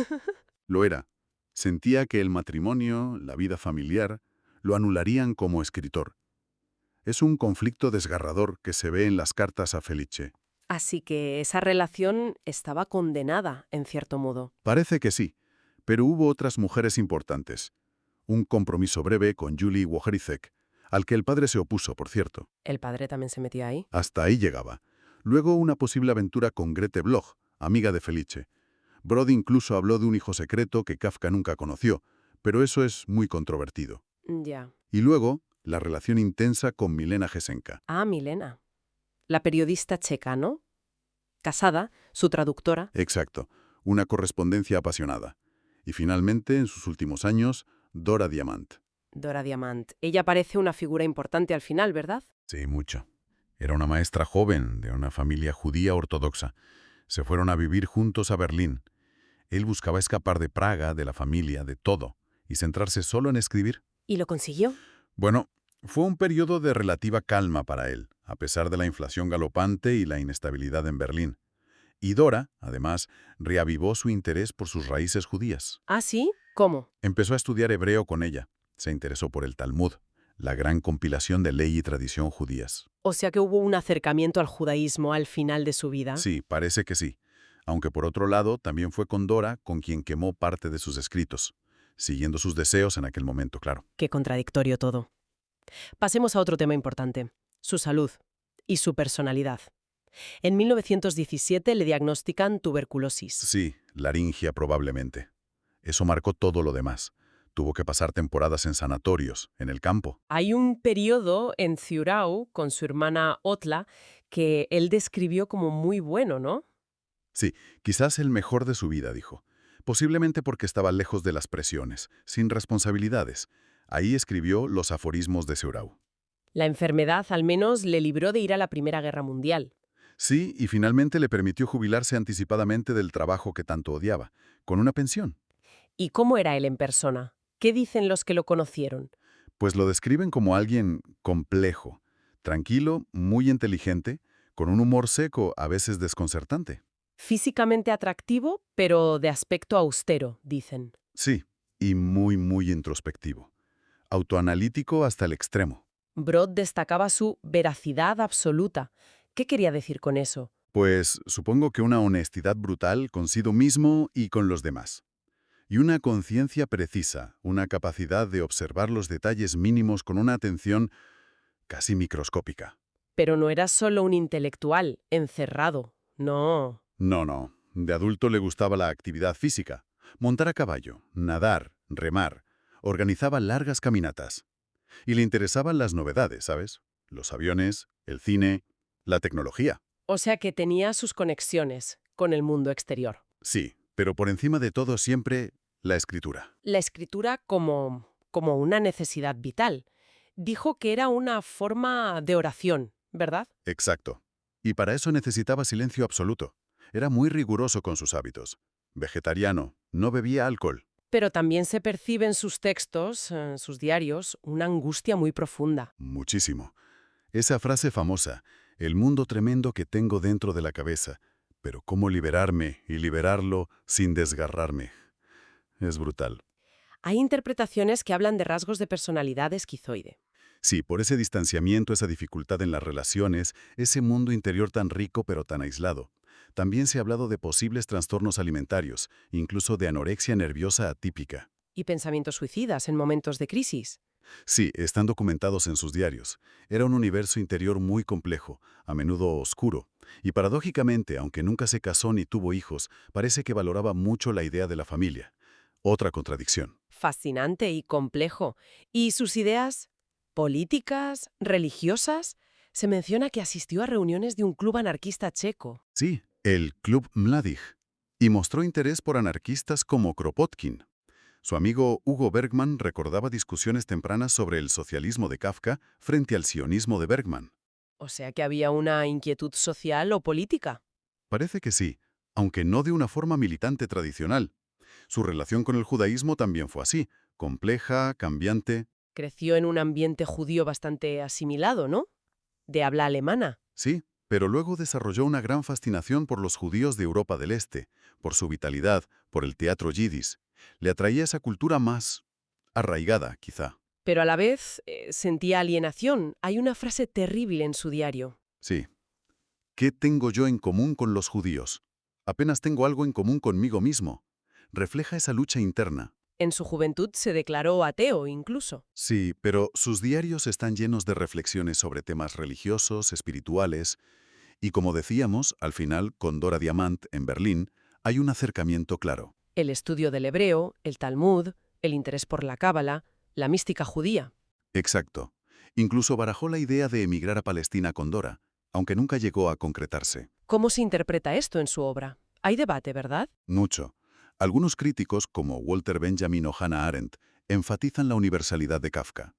Lo era. Sentía que el matrimonio, la vida familiar, lo anularían como escritor. Es un conflicto desgarrador que se ve en las cartas a Felice. Así que esa relación estaba condenada, en cierto modo. Parece que sí, pero hubo otras mujeres importantes. Un compromiso breve con Julie Wocherizek, al que el padre se opuso, por cierto. ¿El padre también se metió ahí? Hasta ahí llegaba. Luego una posible aventura con Grete Bloch, amiga de Felice. Brod incluso habló de un hijo secreto que Kafka nunca conoció, pero eso es muy controvertido. Ya. Y luego, la relación intensa con Milena Gesenka. Ah, Milena. La periodista checa, ¿no? Casada, su traductora. Exacto, una correspondencia apasionada. Y finalmente, en sus últimos años, Dora Diamant. Dora Diamant. Ella parece una figura importante al final, ¿verdad? Sí, mucho. Era una maestra joven de una familia judía ortodoxa. Se fueron a vivir juntos a Berlín. Él buscaba escapar de Praga, de la familia, de todo, y centrarse solo en escribir. ¿Y lo consiguió? Bueno, fue un periodo de relativa calma para él, a pesar de la inflación galopante y la inestabilidad en Berlín. Y Dora, además, reavivó su interés por sus raíces judías. ¿Ah, sí? ¿Cómo? Empezó a estudiar hebreo con ella. Se interesó por el Talmud, la gran compilación de ley y tradición judías. O sea que hubo un acercamiento al judaísmo al final de su vida. Sí, parece que sí. Aunque por otro lado, también fue con Dora con quien quemó parte de sus escritos, siguiendo sus deseos en aquel momento, claro. Qué contradictorio todo. Pasemos a otro tema importante, su salud y su personalidad. En 1917 le diagnostican tuberculosis. Sí, laringia probablemente. Eso marcó todo lo demás. Tuvo que pasar temporadas en sanatorios, en el campo. Hay un periodo en Ziurau con su hermana Otla que él describió como muy bueno, ¿no? Sí, quizás el mejor de su vida, dijo. Posiblemente porque estaba lejos de las presiones, sin responsabilidades. Ahí escribió los aforismos de Seurau. La enfermedad al menos le libró de ir a la Primera Guerra Mundial. Sí, y finalmente le permitió jubilarse anticipadamente del trabajo que tanto odiaba, con una pensión. ¿Y cómo era él en persona? ¿Qué dicen los que lo conocieron? Pues lo describen como alguien complejo, tranquilo, muy inteligente, con un humor seco, a veces desconcertante. Físicamente atractivo, pero de aspecto austero, dicen. Sí, y muy, muy introspectivo. Autoanalítico hasta el extremo. Brod destacaba su veracidad absoluta. ¿Qué quería decir con eso? Pues supongo que una honestidad brutal consigo mismo y con los demás. Y una conciencia precisa, una capacidad de observar los detalles mínimos con una atención casi microscópica. Pero no era solo un intelectual, encerrado. No. No, no. De adulto le gustaba la actividad física. Montar a caballo, nadar, remar. Organizaba largas caminatas. Y le interesaban las novedades, ¿sabes? Los aviones, el cine, la tecnología. O sea que tenía sus conexiones con el mundo exterior. Sí, pero por encima de todo siempre la escritura. La escritura como una necesidad vital. Dijo que era una forma de oración, ¿verdad? Exacto. Y para eso necesitaba silencio absoluto. Era muy riguroso con sus hábitos. Vegetariano, no bebía alcohol. Pero también se percibe en sus textos, en sus diarios, una angustia muy profunda. Muchísimo. Esa frase famosa, el mundo tremendo que tengo dentro de la cabeza, pero cómo liberarme y liberarlo sin desgarrarme. Es brutal. Hay interpretaciones que hablan de rasgos de personalidad esquizoide. Sí, por ese distanciamiento, esa dificultad en las relaciones, ese mundo interior tan rico pero tan aislado. También se ha hablado de posibles trastornos alimentarios, incluso de anorexia nerviosa atípica. Y pensamientos suicidas en momentos de crisis. Sí, están documentados en sus diarios. Era un universo interior muy complejo, a menudo oscuro. Y paradójicamente, aunque nunca se casó ni tuvo hijos, parece que valoraba mucho la idea de la familia. Otra contradicción. Fascinante y complejo. ¿Y sus ideas políticas, religiosas? Se menciona que asistió a reuniones de un club anarquista checo. Sí, el Club Mladich. Y mostró interés por anarquistas como Kropotkin. Su amigo Hugo Bergman recordaba discusiones tempranas sobre el socialismo de Kafka frente al sionismo de Bergman. O sea que había una inquietud social o política. Parece que sí, aunque no de una forma militante tradicional. Su relación con el judaísmo también fue así, compleja, cambiante. Creció en un ambiente judío bastante asimilado, ¿no? De habla alemana. Sí, pero luego desarrolló una gran fascinación por los judíos de Europa del Este, por su vitalidad, por el teatro yidis. Le atraía esa cultura más arraigada, quizá. Pero a la vez sentía alienación. Hay una frase terrible en su diario. Sí. ¿Qué tengo yo en común con los judíos? Apenas tengo algo en común conmigo mismo. Refleja esa lucha interna. En su juventud se declaró ateo incluso. Sí, pero sus diarios están llenos de reflexiones sobre temas religiosos, espirituales, Y como decíamos, al final, con Dora Diamant, en Berlín, hay un acercamiento claro. El estudio del hebreo, el Talmud, el interés por la cábala, la mística judía. Exacto. Incluso barajó la idea de emigrar a Palestina con Dora, aunque nunca llegó a concretarse. ¿Cómo se interpreta esto en su obra? Hay debate, ¿verdad? Mucho. Algunos críticos, como Walter Benjamin o Hannah Arendt, enfatizan la universalidad de Kafka,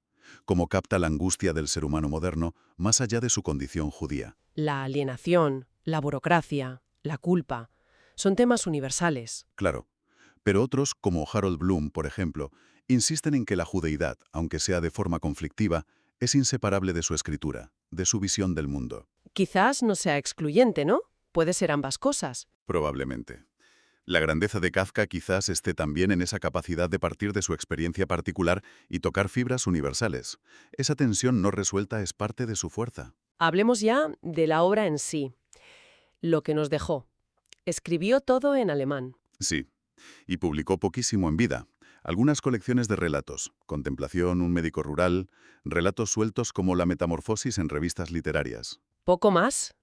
como capta la angustia del ser humano moderno más allá de su condición judía. La alienación, la burocracia, la culpa, son temas universales. Claro. Pero otros, como Harold Bloom, por ejemplo, insisten en que la judeidad, aunque sea de forma conflictiva, es inseparable de su escritura, de su visión del mundo. Quizás no sea excluyente, ¿no? Puede ser ambas cosas. Probablemente. La grandeza de Kafka quizás esté también en esa capacidad de partir de su experiencia particular y tocar fibras universales. Esa tensión no resuelta es parte de su fuerza. Hablemos ya de la obra en sí, lo que nos dejó. Escribió todo en alemán. Sí, y publicó poquísimo en vida. Algunas colecciones de relatos, Contemplación, un médico rural, relatos sueltos como La metamorfosis en revistas literarias. Poco más.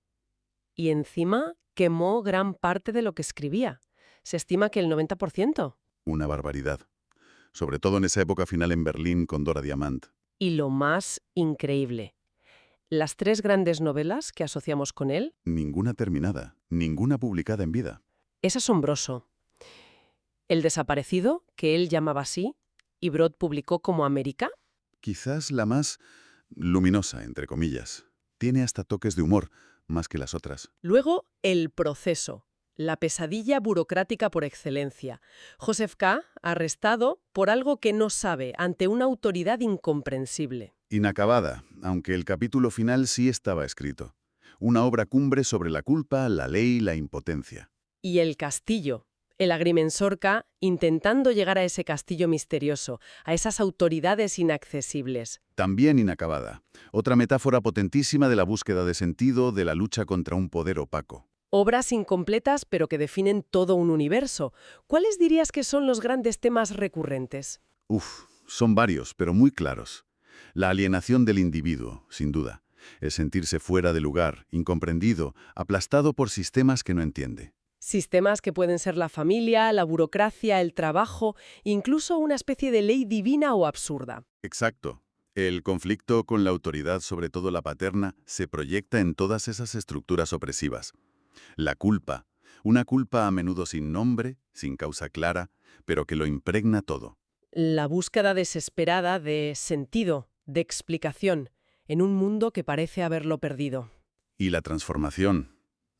Y encima quemó gran parte de lo que escribía. Se estima que el 90%. Una barbaridad. Sobre todo en esa época final en Berlín con Dora Diamant. Y lo más increíble, las 3 grandes novelas que asociamos con él, Ninguna terminada, ninguna publicada en vida. es asombroso. El desaparecido, que él llamaba así, y Brod publicó como América. Quizás la más luminosa, entre comillas. Tiene hasta toques de humor, más que las otras. Luego, El proceso, la pesadilla burocrática por excelencia. Joseph K., arrestado por algo que no sabe, ante una autoridad incomprensible. Inacabada, aunque el capítulo final sí estaba escrito. Una obra cumbre sobre la culpa, la ley, la impotencia. Y El castillo, el agrimensor K. intentando llegar a ese castillo misterioso, a esas autoridades inaccesibles. También inacabada. Otra metáfora potentísima de la búsqueda de sentido, de la lucha contra un poder opaco. Obras incompletas, pero que definen todo un universo. ¿Cuáles dirías que son los grandes temas recurrentes? Son varios, pero muy claros. La alienación del individuo, sin duda. El sentirse fuera de lugar, incomprendido, aplastado por sistemas que no entiende. Sistemas que pueden ser la familia, la burocracia, el trabajo, incluso una especie de ley divina o absurda. Exacto. El conflicto con la autoridad, sobre todo la paterna, se proyecta en todas esas estructuras opresivas. La culpa, una culpa a menudo sin nombre, sin causa clara, pero que lo impregna todo. La búsqueda desesperada de sentido, de explicación, en un mundo que parece haberlo perdido. Y la transformación,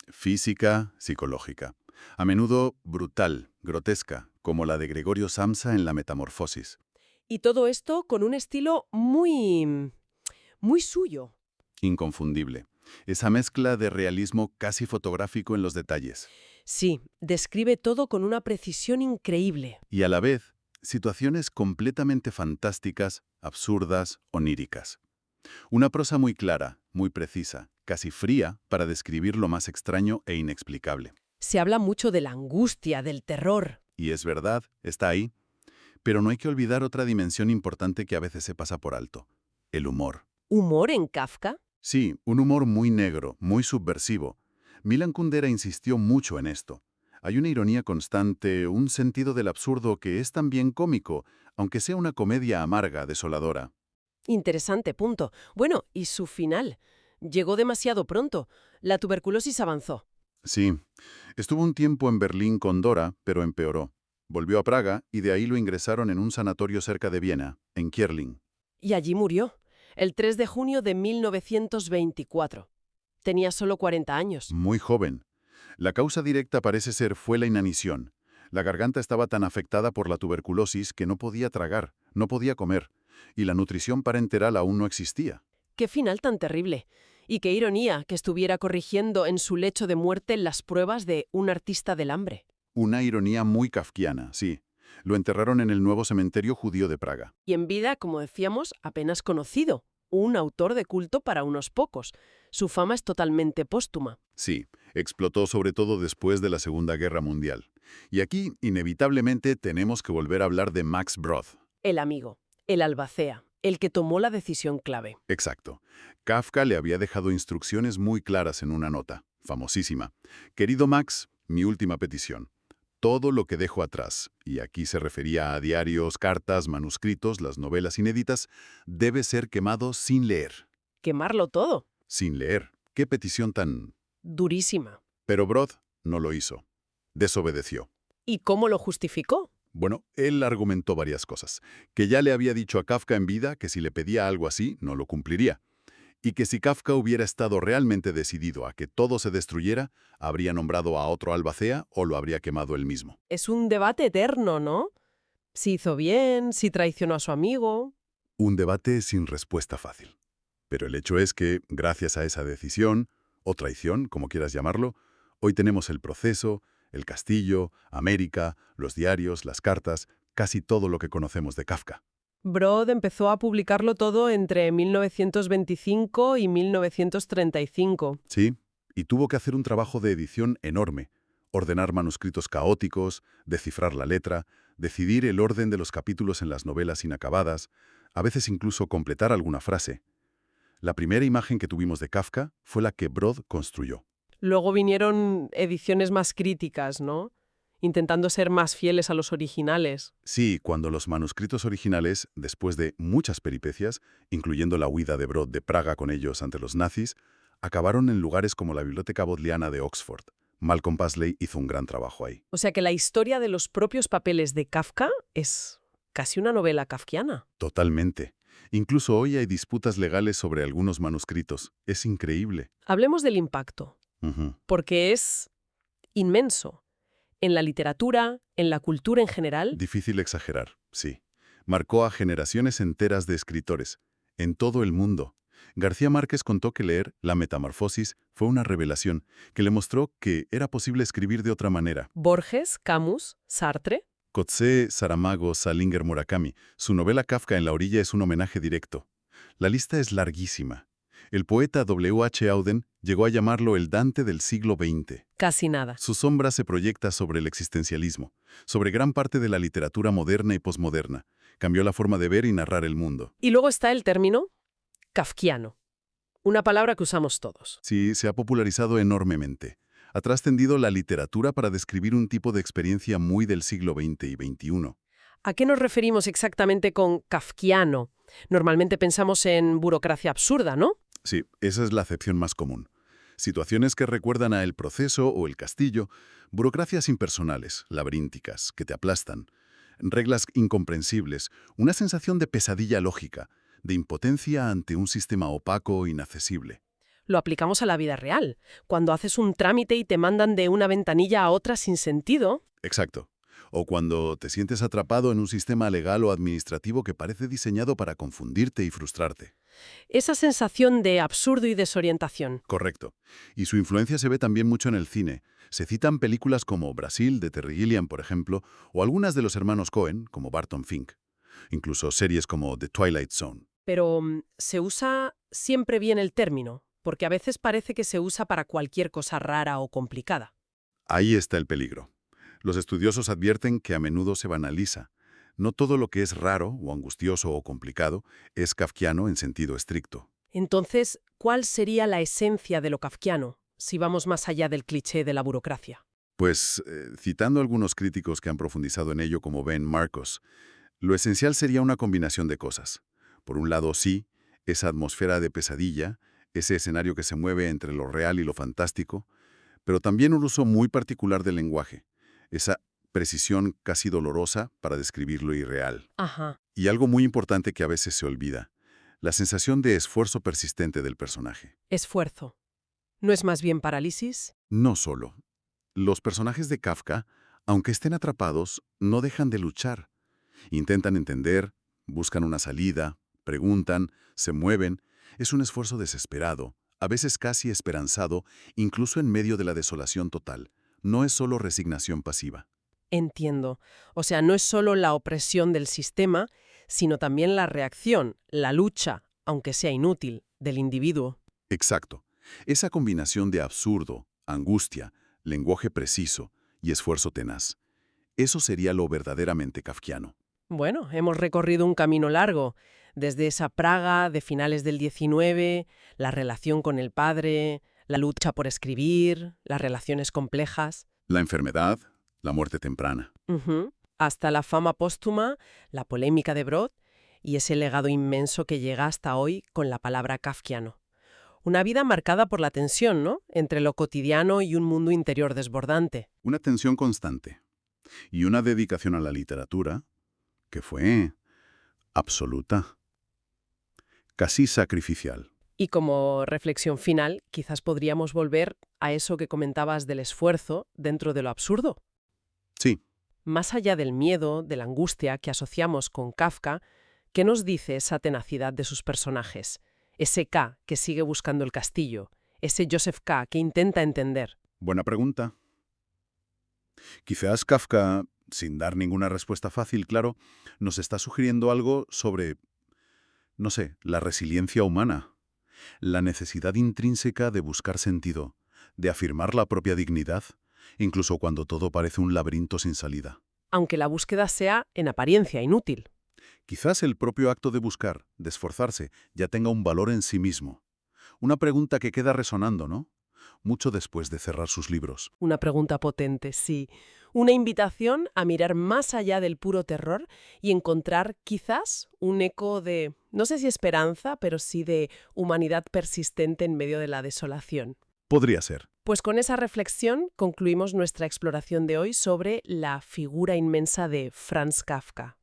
física, psicológica. A menudo brutal, grotesca, como la de Gregorio Samsa en La metamorfosis. Y todo esto con un estilo muy suyo. Inconfundible. Esa mezcla de realismo casi fotográfico en los detalles. Sí, describe todo con una precisión increíble. Y a la vez, situaciones completamente fantásticas, absurdas, oníricas. Una prosa muy clara, muy precisa, casi fría para describir lo más extraño e inexplicable. Se habla mucho de la angustia, del terror. Y es verdad, está ahí. Pero no hay que olvidar otra dimensión importante que a veces se pasa por alto. El humor. ¿Humor en Kafka? Sí, un humor muy negro, muy subversivo. Milan Kundera insistió mucho en esto. Hay una ironía constante, un sentido del absurdo que es también cómico, aunque sea una comedia amarga, desoladora. Interesante punto. Bueno, ¿y su final? Llegó demasiado pronto. La tuberculosis avanzó. Sí, estuvo un tiempo en Berlín con Dora, pero empeoró. Volvió a Praga y de ahí lo ingresaron en un sanatorio cerca de Viena, en Kierling. Y allí murió, el 3 de junio de 1924. Tenía solo 40 años. Muy joven. La causa directa parece ser fue la inanición. La garganta estaba tan afectada por la tuberculosis que no podía tragar, no podía comer, y la nutrición parenteral aún no existía. ¡Qué final tan terrible! Y qué ironía que estuviera corrigiendo en su lecho de muerte las pruebas de un artista del hambre. Una ironía muy kafkiana, sí. Lo enterraron en el nuevo cementerio judío de Praga. Y en vida, como decíamos, apenas conocido. Un autor de culto para unos pocos. Su fama es totalmente póstuma. Sí, explotó sobre todo después de la Segunda Guerra Mundial. Y aquí, inevitablemente, tenemos que volver a hablar de Max Brod. El amigo, el albacea, el que tomó la decisión clave. Exacto. Kafka le había dejado instrucciones muy claras en una nota, famosísima. Querido Max, mi última petición. Todo lo que dejo atrás, y aquí se refería a diarios, cartas, manuscritos, las novelas inéditas, debe ser quemado sin leer. Quemarlo todo. Sin leer. ¿Qué petición tan...? Durísima. Pero Brod no lo hizo. Desobedeció. ¿Y cómo lo justificó? Bueno, él argumentó varias cosas. Que ya le había dicho a Kafka en vida que si le pedía algo así, no lo cumpliría. Y que si Kafka hubiera estado realmente decidido a que todo se destruyera, habría nombrado a otro albacea o lo habría quemado él mismo. Es un debate eterno, ¿no? Si hizo bien, si traicionó a su amigo. Un debate sin respuesta fácil. Pero el hecho es que, gracias a esa decisión, o traición, como quieras llamarlo, hoy tenemos el proceso, el castillo, América, los diarios, las cartas, casi todo lo que conocemos de Kafka. Brod empezó a publicarlo todo entre 1925 y 1935. Sí, y tuvo que hacer un trabajo de edición enorme. Ordenar manuscritos caóticos, descifrar la letra, decidir el orden de los capítulos en las novelas inacabadas, a veces incluso completar alguna frase. La primera imagen que tuvimos de Kafka fue la que Brod construyó. Luego vinieron ediciones más críticas, ¿no? Intentando ser más fieles a los originales. Sí, cuando los manuscritos originales, después de muchas peripecias, incluyendo la huida de Brod de Praga con ellos ante los nazis, acabaron en lugares como la Biblioteca Bodleiana de Oxford. Malcolm Pasley hizo un gran trabajo ahí. O sea que la historia de los propios papeles de Kafka es casi una novela kafkiana. Totalmente. Incluso hoy hay disputas legales sobre algunos manuscritos. Es increíble. Hablemos del impacto, Ujú. porque es inmenso. En la literatura, en la cultura en general. Difícil exagerar, sí. Marcó a generaciones enteras de escritores, en todo el mundo. García Márquez contó que leer La Metamorfosis fue una revelación que le mostró que era posible escribir de otra manera. Borges, Camus, Sartre. Coetzee, Saramago, Salinger, Murakami. Su novela Kafka en la orilla es un homenaje directo. La lista es larguísima. El poeta W. H. Auden llegó a llamarlo el Dante del siglo XX. Casi nada. Su sombra se proyecta sobre el existencialismo, sobre gran parte de la literatura moderna y posmoderna. Cambió la forma de ver y narrar el mundo. Y luego está el término kafkiano, una palabra que usamos todos. Sí, se ha popularizado enormemente. Ha trascendido la literatura para describir un tipo de experiencia muy del siglo XX y XXI. ¿A qué nos referimos exactamente con kafkiano? Normalmente pensamos en burocracia absurda, ¿no? Sí, esa es la acepción más común. Situaciones que recuerdan a El Proceso o El Castillo, burocracias impersonales, laberínticas, que te aplastan, reglas incomprensibles, una sensación de pesadilla lógica, de impotencia ante un sistema opaco e inaccesible. Lo aplicamos a la vida real. Cuando haces un trámite y te mandan de una ventanilla a otra sin sentido. Exacto. O cuando te sientes atrapado en un sistema legal o administrativo que parece diseñado para confundirte y frustrarte. Esa sensación de absurdo y desorientación. Correcto. Y su influencia se ve también mucho en el cine. Se citan películas como Brasil, de Terry Gilliam, por ejemplo, o algunas de los hermanos Coen, como Barton Fink. Incluso series como The Twilight Zone. Pero se usa siempre bien el término, porque a veces parece que se usa para cualquier cosa rara o complicada. Ahí está el peligro. Los estudiosos advierten que a menudo se banaliza. No todo lo que es raro o angustioso o complicado es kafkiano en sentido estricto. Entonces, ¿cuál sería la esencia de lo kafkiano, si vamos más allá del cliché de la burocracia? Pues, citando a algunos críticos que han profundizado en ello como Ben Marcos, lo esencial sería una combinación de cosas. Por un lado, sí, esa atmósfera de pesadilla, ese escenario que se mueve entre lo real y lo fantástico, pero también un uso muy particular del lenguaje, esa precisión casi dolorosa para describir lo irreal. Ajá. Y algo muy importante que a veces se olvida, la sensación de esfuerzo persistente del personaje. Esfuerzo. ¿No es más bien parálisis? No solo. Los personajes de Kafka, aunque estén atrapados, no dejan de luchar. Intentan entender, buscan una salida, preguntan, se mueven. Es un esfuerzo desesperado, a veces casi esperanzado, incluso en medio de la desolación total. No es solo resignación pasiva. Entiendo. O sea, no es solo la opresión del sistema, sino también la reacción, la lucha, aunque sea inútil, del individuo. Exacto. Esa combinación de absurdo, angustia, lenguaje preciso y esfuerzo tenaz. Eso sería lo verdaderamente kafkiano. Bueno, hemos recorrido un camino largo, desde esa Praga de finales del XIX, la relación con el padre, la lucha por escribir, las relaciones complejas. La enfermedad, la muerte temprana. Ujú. Hasta la fama póstuma, la polémica de Brod y ese legado inmenso que llega hasta hoy con la palabra kafkiano. Una vida marcada por la tensión, ¿no?, entre lo cotidiano y un mundo interior desbordante. Una tensión constante. Y una dedicación a la literatura que fue absoluta. Casi sacrificial. Y como reflexión final, quizás podríamos volver a eso que comentabas del esfuerzo dentro de lo absurdo. Sí. Más allá del miedo, de la angustia que asociamos con Kafka, ¿qué nos dice esa tenacidad de sus personajes? Ese K que sigue buscando el castillo, ese Joseph K que intenta entender. Buena pregunta. Quizás Kafka, sin dar ninguna respuesta fácil, claro, nos está sugiriendo algo sobre, no sé, la resiliencia humana, la necesidad intrínseca de buscar sentido, de afirmar la propia dignidad, incluso cuando todo parece un laberinto sin salida. Aunque la búsqueda sea, en apariencia, inútil. Quizás el propio acto de buscar, de esforzarse, ya tenga un valor en sí mismo. Una pregunta que queda resonando, ¿no? Mucho después de cerrar sus libros. Una pregunta potente, sí. Una invitación a mirar más allá del puro terror y encontrar quizás un eco de, no sé si esperanza, pero sí de humanidad persistente en medio de la desolación. Podría ser. Pues con esa reflexión concluimos nuestra exploración de hoy sobre la figura inmensa de Franz Kafka.